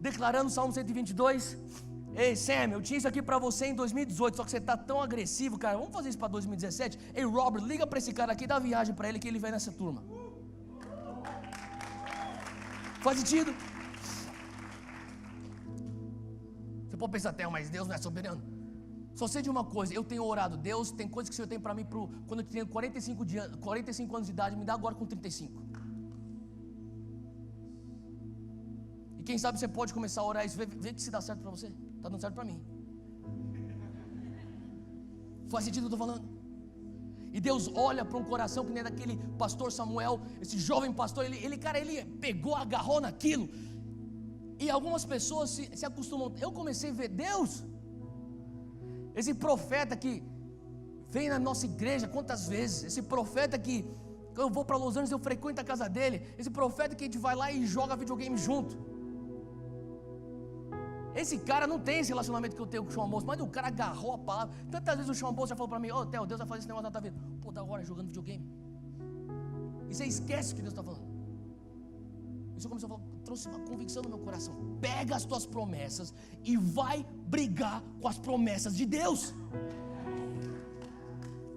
declarando o Salmo 122. Ei Sam, eu tinha isso aqui para você em 2018, só que você está tão agressivo, cara, vamos fazer isso para 2017? Ei Robert, liga para esse cara aqui, dá viagem para ele que ele vem nessa turma. Faz sentido? Você pode pensar até, mas Deus não é soberano. Só sei de uma coisa, eu tenho orado, Deus tem coisas que o Senhor tem para mim quando eu tenho 45 anos de idade, me dá agora com 35. E quem sabe você pode começar a orar isso, vê que se dá certo para você. Está dando certo para mim. Faz sentido o que eu estou falando? E Deus olha para um coração que nem daquele pastor Samuel, esse jovem pastor, ele pegou, agarrou naquilo. E algumas pessoas se acostumam. Eu comecei a ver Deus, esse profeta que vem na nossa igreja quantas vezes, esse profeta que eu vou para Los Angeles, eu frequento a casa dele, esse profeta que a gente vai lá e joga videogame junto. Esse cara não tem esse relacionamento que eu tenho com o João Moço, mas o cara agarrou a palavra. Tantas vezes o João Moço já falou para mim, Theo, Deus vai fazer esse negócio na tua vida. Pô, da hora jogando videogame. E você esquece o que Deus está falando. Isso começou a falar, trouxe uma convicção no meu coração. Pega as tuas promessas e vai brigar com as promessas de Deus.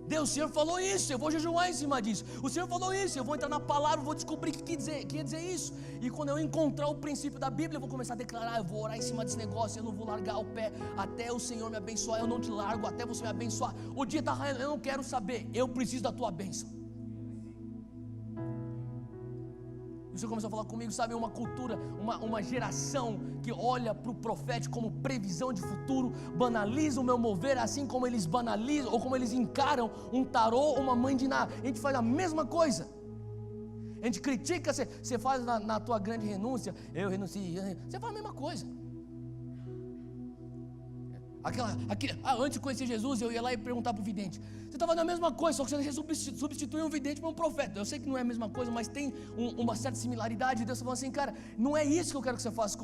Deus, o Senhor falou isso, eu vou jejuar em cima disso. O Senhor falou isso, eu vou entrar na palavra, vou descobrir o que quer dizer isso. E quando eu encontrar o princípio da Bíblia, eu vou começar a declarar, eu vou orar em cima desse negócio, eu não vou largar o pé até o Senhor me abençoar, eu não te largo até você me abençoar. O dia está raiando, eu não quero saber, eu preciso da tua bênção. E o Senhor começou a falar comigo, sabe, uma cultura, uma geração que olha para o profético como previsão de futuro, banaliza o meu mover, assim como eles banalizam, ou como eles encaram um tarô, uma mãe de Ná. A gente faz a mesma coisa. A gente critica, você faz na tua grande renúncia, eu renuncio, você faz a mesma coisa. Antes de conhecer Jesus, eu ia lá e perguntar para o vidente, você estava na mesma coisa, só que você substituiu um vidente por um profeta. Eu sei que não é a mesma coisa, mas tem uma certa similaridade. Deus está falando assim, cara, não é isso que eu quero que você faça,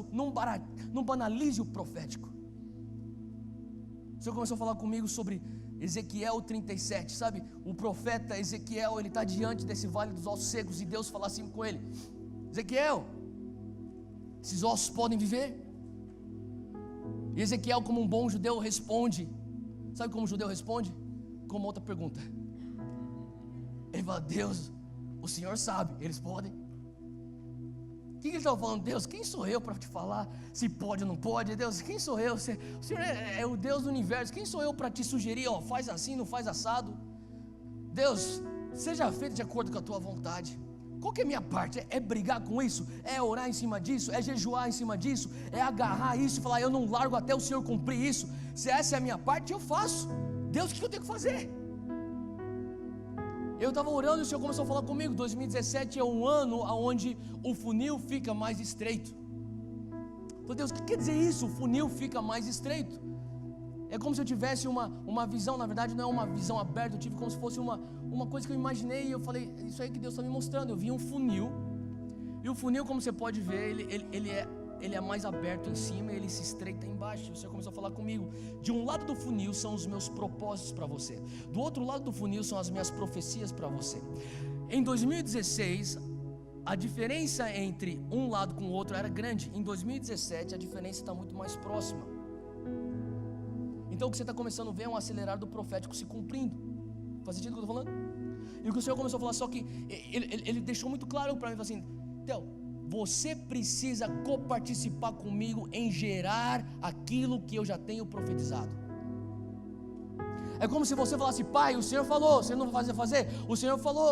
não banalize o profético. O Senhor começou a falar comigo sobre Ezequiel 37, sabe? O profeta Ezequiel, ele está diante desse vale dos ossos secos e Deus fala assim com ele: Ezequiel, esses ossos podem viver? E Ezequiel, como um bom judeu, responde. Sabe como o judeu responde? Com uma outra pergunta. Ele fala: Deus, o Senhor sabe, eles podem. O que ele estava falando? Deus, quem sou eu para te falar se pode ou não pode? Deus, quem sou eu? O Senhor é o Deus do universo. Quem sou eu para te sugerir, ó, faz assim, não faz assado? Deus, seja feito de acordo com a tua vontade. Qual que é a minha parte? É brigar com isso? É orar em cima disso? É jejuar em cima disso? É agarrar isso e falar: eu não largo até o Senhor cumprir isso? Se essa é a minha parte, eu faço. Deus, o que eu tenho que fazer? Eu estava orando e o Senhor começou a falar comigo. 2017 é um ano onde o funil fica mais estreito. Eu falei: Deus, o que quer dizer isso? O funil fica mais estreito. É como se eu tivesse uma visão. Na verdade não é uma visão aberta. Eu tive como se fosse uma coisa que eu imaginei. E eu falei: isso aí que Deus está me mostrando. Eu vi um funil. E o funil, como você pode ver, ele é mais aberto em cima e ele se estreita embaixo. O Senhor começou a falar comigo. De um lado do funil são os meus propósitos para você. Do outro lado do funil são as minhas profecias para você. Em 2016, a diferença entre um lado com o outro era grande. Em 2017, a diferença está muito mais próxima. Então o que você está começando a ver é um acelerar do profético se cumprindo. Faz sentido o que eu estou falando? E o que o Senhor começou a falar, só que ele deixou muito claro para mim, falou assim: Theo, você precisa coparticipar comigo em gerar aquilo que eu já tenho profetizado. É como se você falasse: pai, o Senhor falou, você não vai fazer? O Senhor falou.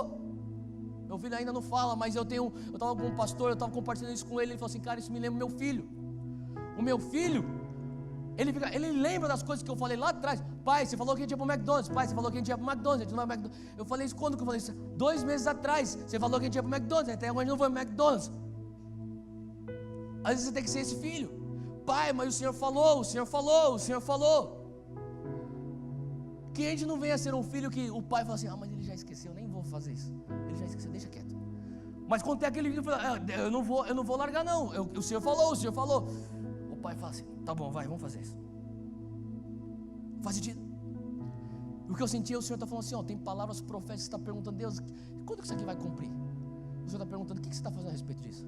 Meu filho ainda não fala, mas eu estava com um pastor, eu estava compartilhando isso com ele falou assim: cara, isso me lembra meu filho. O meu filho, ele lembra das coisas que eu falei lá atrás. Pai, você falou que a gente ia para o McDonald's. Pai, você falou que a gente ia para o McDonald's. A gente não vai McDonald's. Eu falei isso quando que eu falei isso? 2 meses atrás. Você falou que a gente ia para o McDonald's. Até agora a gente não foi para o McDonald's. Às vezes você tem que ser esse filho. Pai, mas o Senhor falou, o Senhor falou, o Senhor falou. Que a gente não venha ser um filho que o pai fala assim: ah, mas ele já esqueceu, nem vou fazer isso. Ele já esqueceu, deixa quieto. Mas quando tem aquele filho que fala: eu não vou largar não. O Senhor falou, o Senhor falou. O pai fala assim: tá bom, vai, vamos fazer isso. Faz sentido? O que eu senti é o Senhor está falando assim: ó, tem palavras proféticas, você está perguntando: Deus, quando que isso aqui vai cumprir? O Senhor está perguntando: o que você está fazendo a respeito disso?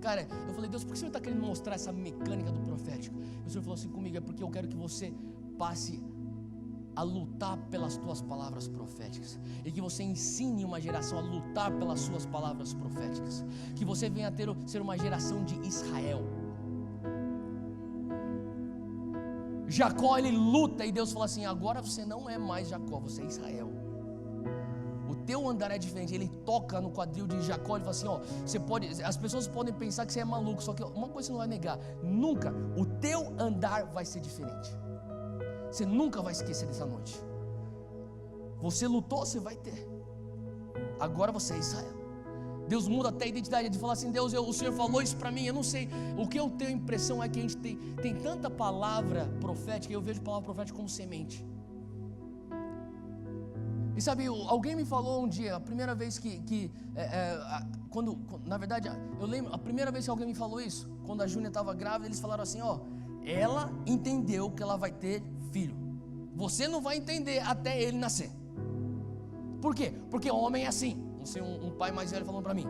Cara, eu falei: Deus, por que o Senhor está querendo mostrar essa mecânica do profético? E o Senhor falou assim comigo: é porque eu quero que você passe a lutar pelas tuas palavras proféticas, e que você ensine uma geração a lutar pelas suas palavras proféticas, que você venha a ser uma geração de Israel. Jacó, ele luta e Deus fala assim: agora você não é mais Jacó, você é Israel. O teu andar é diferente. Ele toca no quadril de Jacó e fala assim: ó, as pessoas podem pensar que você é maluco, só que uma coisa você não vai negar: nunca o teu andar vai ser diferente. Você nunca vai esquecer dessa noite. Você lutou, você vai ter. Agora você é Israel. Deus muda até a identidade de falar assim: Deus, o Senhor falou isso para mim. Eu não sei, o que eu tenho a impressão é que a gente tem tanta palavra profética. Eu vejo palavra profética como semente. E sabe, alguém me falou um dia, a primeira vez na verdade, eu lembro, a primeira vez que alguém me falou isso, quando a Júnia estava grávida, eles falaram assim: ó, ela entendeu que ela vai ter filho. Você não vai entender até ele nascer. Por quê? Porque homem é assim. Não sei, um pai mais velho falando para mim.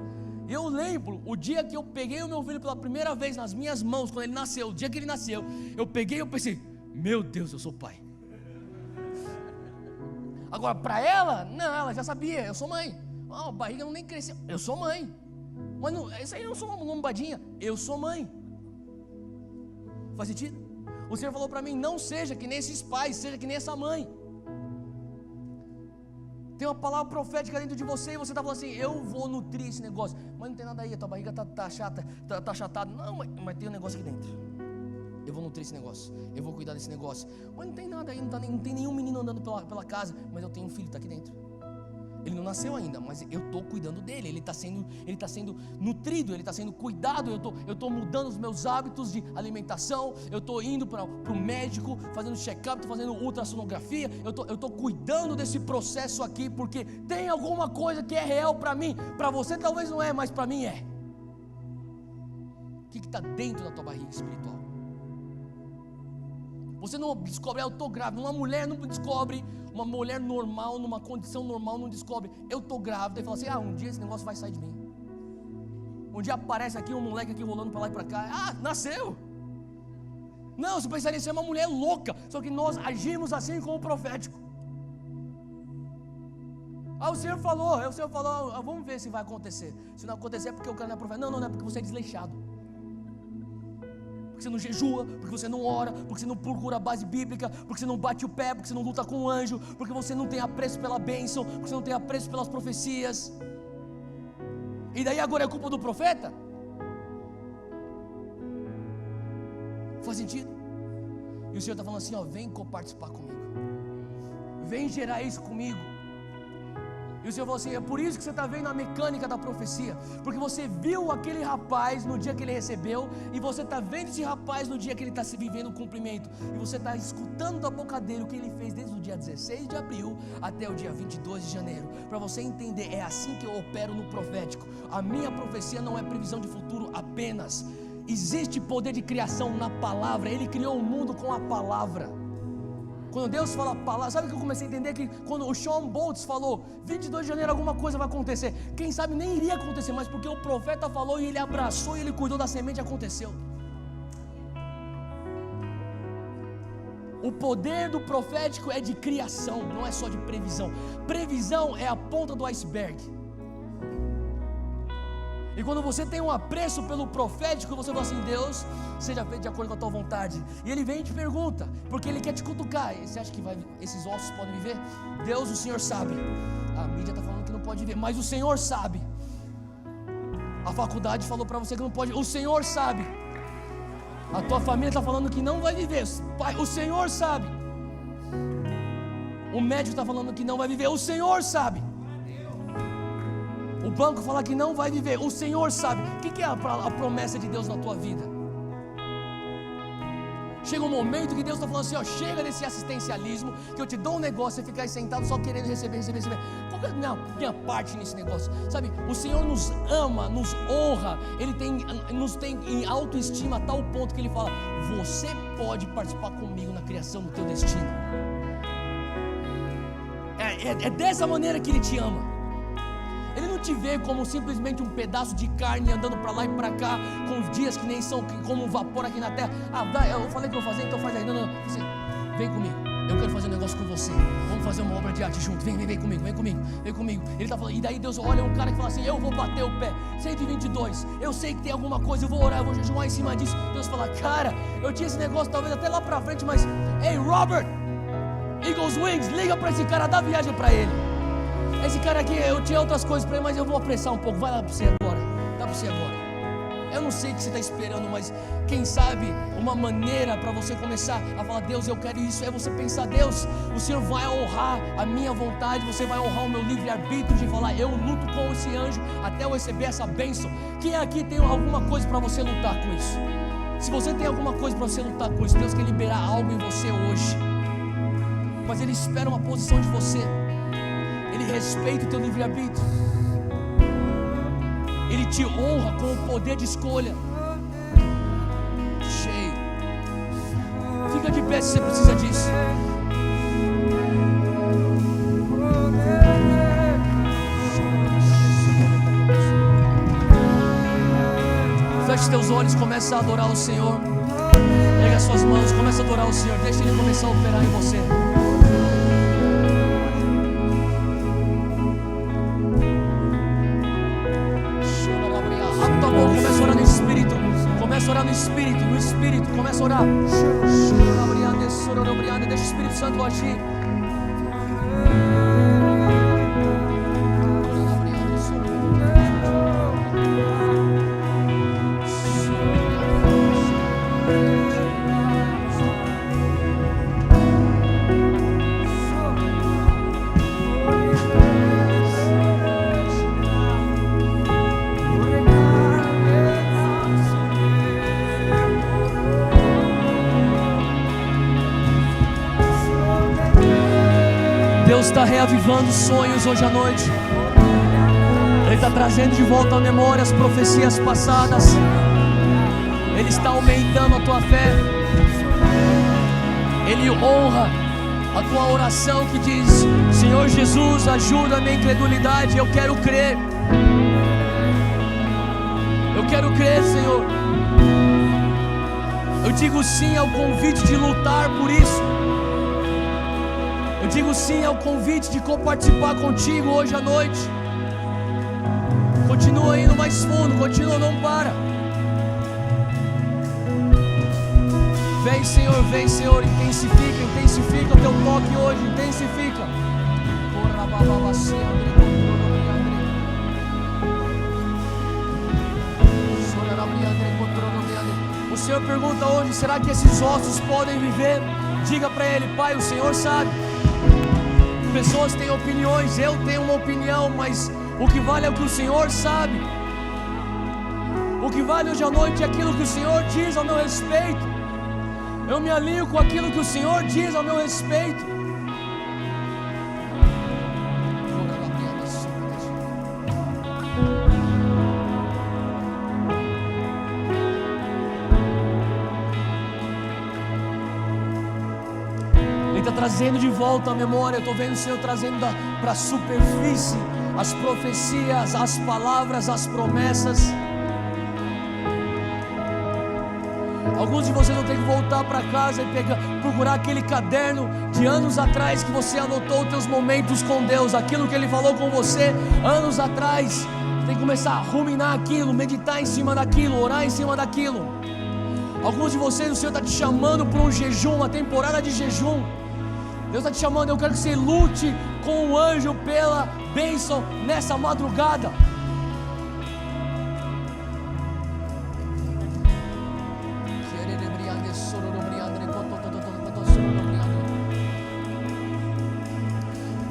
Eu lembro o dia que eu peguei o meu filho pela primeira vez nas minhas mãos, quando ele nasceu. O dia que ele nasceu, eu peguei e eu pensei: meu Deus, eu sou pai. Agora, para ela, não, ela já sabia: eu sou mãe. A barriga não nem cresceu, eu sou mãe. Mas não, isso aí não sou uma lombadinha, eu sou mãe. Faz sentido? O Senhor falou para mim: não seja que nem esses pais, seja que nem essa mãe. Tem uma palavra profética dentro de você e você está falando assim: eu vou nutrir esse negócio. Mas não tem nada aí, a tua barriga está chata, está achatada. Não, mas tem um negócio aqui dentro. Eu vou nutrir esse negócio, eu vou cuidar desse negócio. Mas não tem nada aí, não tem nenhum menino andando pela casa. Mas eu tenho um filho, está aqui dentro. Ele não nasceu ainda, mas eu estou cuidando dele. Ele está sendo nutrido, ele está sendo cuidado. Eu estou mudando os meus hábitos de alimentação. Eu estou indo para o médico, fazendo check-up, estou fazendo ultrassonografia. Eu estou cuidando desse processo aqui, porque tem alguma coisa que é real para mim. Para você talvez não é, mas para mim é. O que está dentro da tua barriga espiritual? Você não descobre, eu estou grávida. Uma mulher não descobre, uma mulher normal, numa condição normal, não descobre, eu estou grávida, e fala assim, um dia esse negócio vai sair de mim. Um dia aparece aqui um moleque aqui rolando para lá e para cá, nasceu. Não, você pensaria em ser uma mulher louca, só que nós agimos assim com o profético. O Senhor falou, vamos ver se vai acontecer. Se não acontecer é porque o cara não é profeta. Não é porque você é desleixado. Porque você não jejua, porque você não ora, porque você não procura a base bíblica, porque você não bate o pé, porque você não luta com o anjo, porque você não tem apreço pela bênção, porque você não tem apreço pelas profecias. E daí agora é culpa do profeta? Faz sentido? E o Senhor está falando assim, vem participar comigo, vem gerar isso comigo. E o Senhor falou assim, é por isso que você está vendo a mecânica da profecia, porque você viu aquele rapaz no dia que ele recebeu, e você está vendo esse rapaz no dia que ele está se vivendo o cumprimento, e você está escutando da boca dele o que ele fez desde o dia 16 de abril até o dia 22 de janeiro, para você entender, é assim que eu opero no profético. A minha profecia não é previsão de futuro apenas, existe poder de criação na palavra. Ele criou o mundo com a palavra. Quando Deus fala a palavra, sabe o que eu comecei a entender? Que quando o Sean Boltz falou 22 de janeiro alguma coisa vai acontecer, quem sabe nem iria acontecer, mas porque o profeta falou e ele abraçou e ele cuidou da semente, aconteceu. O poder do profético é de criação, não é só de previsão. Previsão é a ponta do iceberg. E quando você tem um apreço pelo profético, você fala assim, Deus, seja feito de acordo com a tua vontade. E Ele vem e te pergunta, porque Ele quer te cutucar. Você acha que esses ossos podem viver? Deus, o Senhor sabe. A mídia está falando que não pode viver, mas o Senhor sabe. A faculdade falou para você que não pode, o Senhor sabe. A tua família está falando que não vai viver, Pai, o Senhor sabe. O médico está falando que não vai viver, o Senhor sabe. O banco fala que não vai viver, o Senhor sabe. O que é a promessa de Deus na tua vida? Chega um momento que Deus está falando assim, chega desse assistencialismo, que eu te dou um negócio e ficar aí sentado só querendo receber. Qual que é a minha parte nesse negócio? Sabe, o Senhor nos ama, nos honra, Ele nos tem em autoestima a tal ponto que Ele fala, você pode participar comigo na criação do teu destino. É dessa maneira que Ele te ama. Ele não te vê como simplesmente um pedaço de carne andando para lá e para cá, com os dias que nem são como um vapor aqui na terra. Eu falei que eu vou fazer, então faz aí. Não. Você, vem comigo, eu quero fazer um negócio com você. Vamos fazer uma obra de arte junto. Vem comigo. Ele está falando, e daí Deus olha um cara que fala assim, eu vou bater o pé, 122, eu sei que tem alguma coisa, eu vou orar, eu vou jejuar em cima disso. Deus fala, cara, eu tinha esse negócio talvez até lá para frente, mas, ei, Robert, Eagles Wings, liga para esse cara, dá viagem para ele. Esse cara aqui, eu tinha outras coisas para ele, mas eu vou apressar um pouco. Vai lá para você agora. Dá para você agora. Eu não sei o que você está esperando, mas quem sabe uma maneira para você começar a falar, Deus, eu quero isso, é você pensar, Deus, o Senhor vai honrar a minha vontade, você vai honrar o meu livre-arbítrio de falar, eu luto com esse anjo até eu receber essa bênção. Quem aqui tem alguma coisa para você lutar com isso? Se você tem alguma coisa para você lutar com isso, Deus quer liberar algo em você hoje. Mas Ele espera uma posição de você. Ele respeita o teu livre-arbítrio. Ele te honra com o poder de escolha. Cheio. Fica de pé se você precisa disso. Feche teus olhos, começa a adorar o Senhor. Pega as suas mãos, começa a adorar o Senhor. Deixa Ele começar a operar em você. Começa a orar no Espírito. Começa a orar no Espírito. No Espírito, começa a orar. Deixa o Espírito Santo agir. Deus está reavivando sonhos hoje à noite. Ele está trazendo de volta à memória as profecias passadas. Ele está aumentando a tua fé. Ele honra a tua oração que diz: Senhor Jesus, ajuda a minha incredulidade. Eu quero crer. Eu quero crer, Senhor. Eu digo sim ao convite de lutar por isso. Eu digo sim ao convite de compartilhar contigo hoje à noite. Continua indo mais fundo, continua, não para. Vem, Senhor, intensifica o teu toque hoje, intensifica. O Senhor pergunta hoje: será que esses ossos podem viver? Diga para Ele: Pai, o Senhor sabe. Pessoas têm opiniões, eu tenho uma opinião, mas o que vale é o que o Senhor sabe. O que vale hoje à noite é aquilo que o Senhor diz ao meu respeito. Eu me alinho com aquilo que o Senhor diz ao meu respeito. Ele está trazendo de volta a memória. Eu estou vendo o Senhor trazendo para a superfície as profecias, as palavras, as promessas. Alguns de vocês vão ter que voltar para casa e procurar aquele caderno de anos atrás que você anotou os teus momentos com Deus, aquilo que Ele falou com você anos atrás. Tem que começar a ruminar aquilo, meditar em cima daquilo, orar em cima daquilo. Alguns de vocês, o Senhor está te chamando para um jejum, uma temporada de jejum. Deus está te chamando. Eu quero que você lute com o anjo pela bênção nessa madrugada.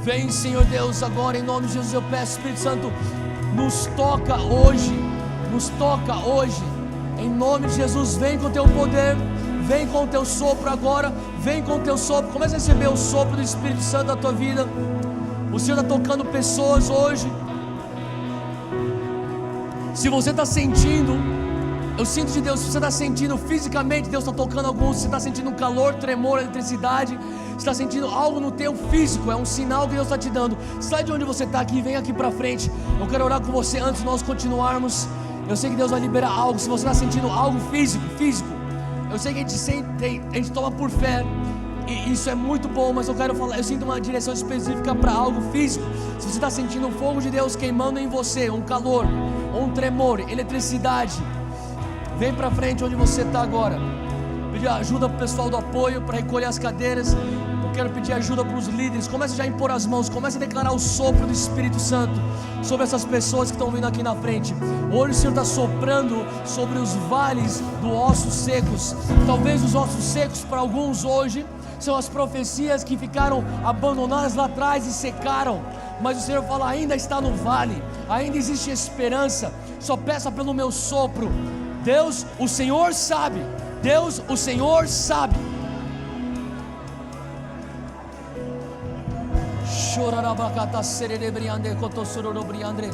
Vem, Senhor Deus, agora em nome de Jesus eu peço, Espírito Santo, nos toca hoje, em nome de Jesus. Vem com o teu poder, vem com o teu sopro agora, vem com o teu sopro. Começa a receber o sopro do Espírito Santo da tua vida. O Senhor está tocando pessoas hoje. Se você está sentindo, eu sinto de Deus. Se você está sentindo fisicamente, Deus está tocando alguns. Se você está sentindo um calor, tremor, eletricidade, se está sentindo algo no teu físico, é um sinal que Deus está te dando. Sai de onde você está aqui, vem aqui para frente. Eu quero orar com você antes de nós continuarmos. Eu sei que Deus vai liberar algo. Se você está sentindo algo físico, eu sei que a gente toma por fé, e isso é muito bom, mas eu quero falar, eu sinto uma direção específica para algo físico. Se você está sentindo o fogo de Deus queimando em você, um calor, um tremor, eletricidade, vem para frente onde você está agora. Pedir ajuda para o pessoal do apoio para recolher as cadeiras. Eu quero pedir ajuda para os líderes. Comece já a impor as mãos, comece a declarar o sopro do Espírito Santo sobre essas pessoas que estão vindo aqui na frente. Hoje o Senhor está soprando sobre os vales dos ossos secos. Talvez os ossos secos para alguns hoje são as profecias que ficaram abandonadas lá atrás e secaram. Mas o Senhor fala: ainda está no vale, ainda existe esperança. Só peça pelo meu sopro. Deus, o Senhor sabe. Deus, o Senhor sabe. Chorarabacata sererebriande cotosororobriandre.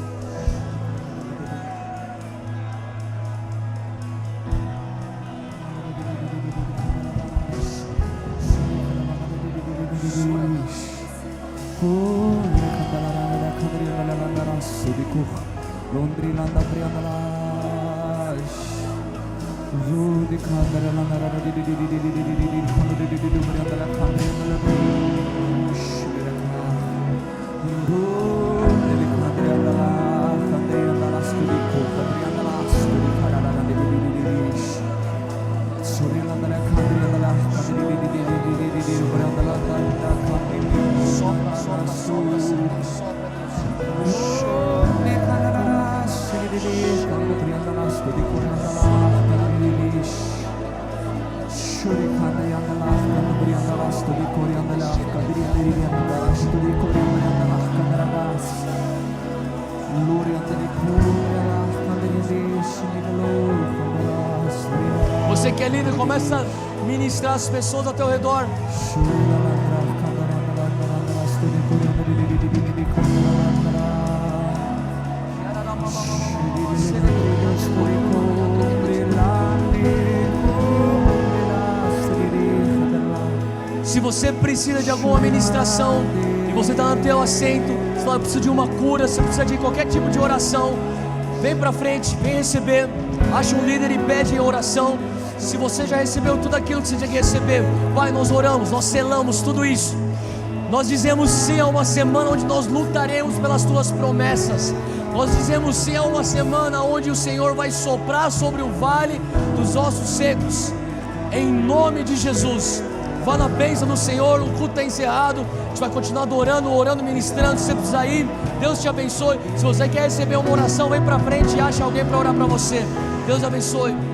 Você que é líder, começa a ministrar as pessoas ao teu redor. você precisa de alguma ministração e você está no teu assento, você fala, eu preciso de uma cura, você precisa de qualquer tipo de oração, vem para frente, vem receber. Acha um líder e pede em oração. Se você já recebeu tudo aquilo que você tinha que receber, Pai, nós oramos, nós selamos tudo isso. Nós dizemos sim a uma semana onde nós lutaremos pelas tuas promessas. Nós dizemos sim a uma semana onde o Senhor vai soprar sobre o vale dos ossos secos. Em nome de Jesus. Vá na bênção do Senhor. O culto está encerrado. A gente vai continuar adorando, orando, ministrando. Se você precisar ir, Deus te abençoe. Se você quer receber uma oração, vem para frente e acha alguém para orar para você. Deus abençoe.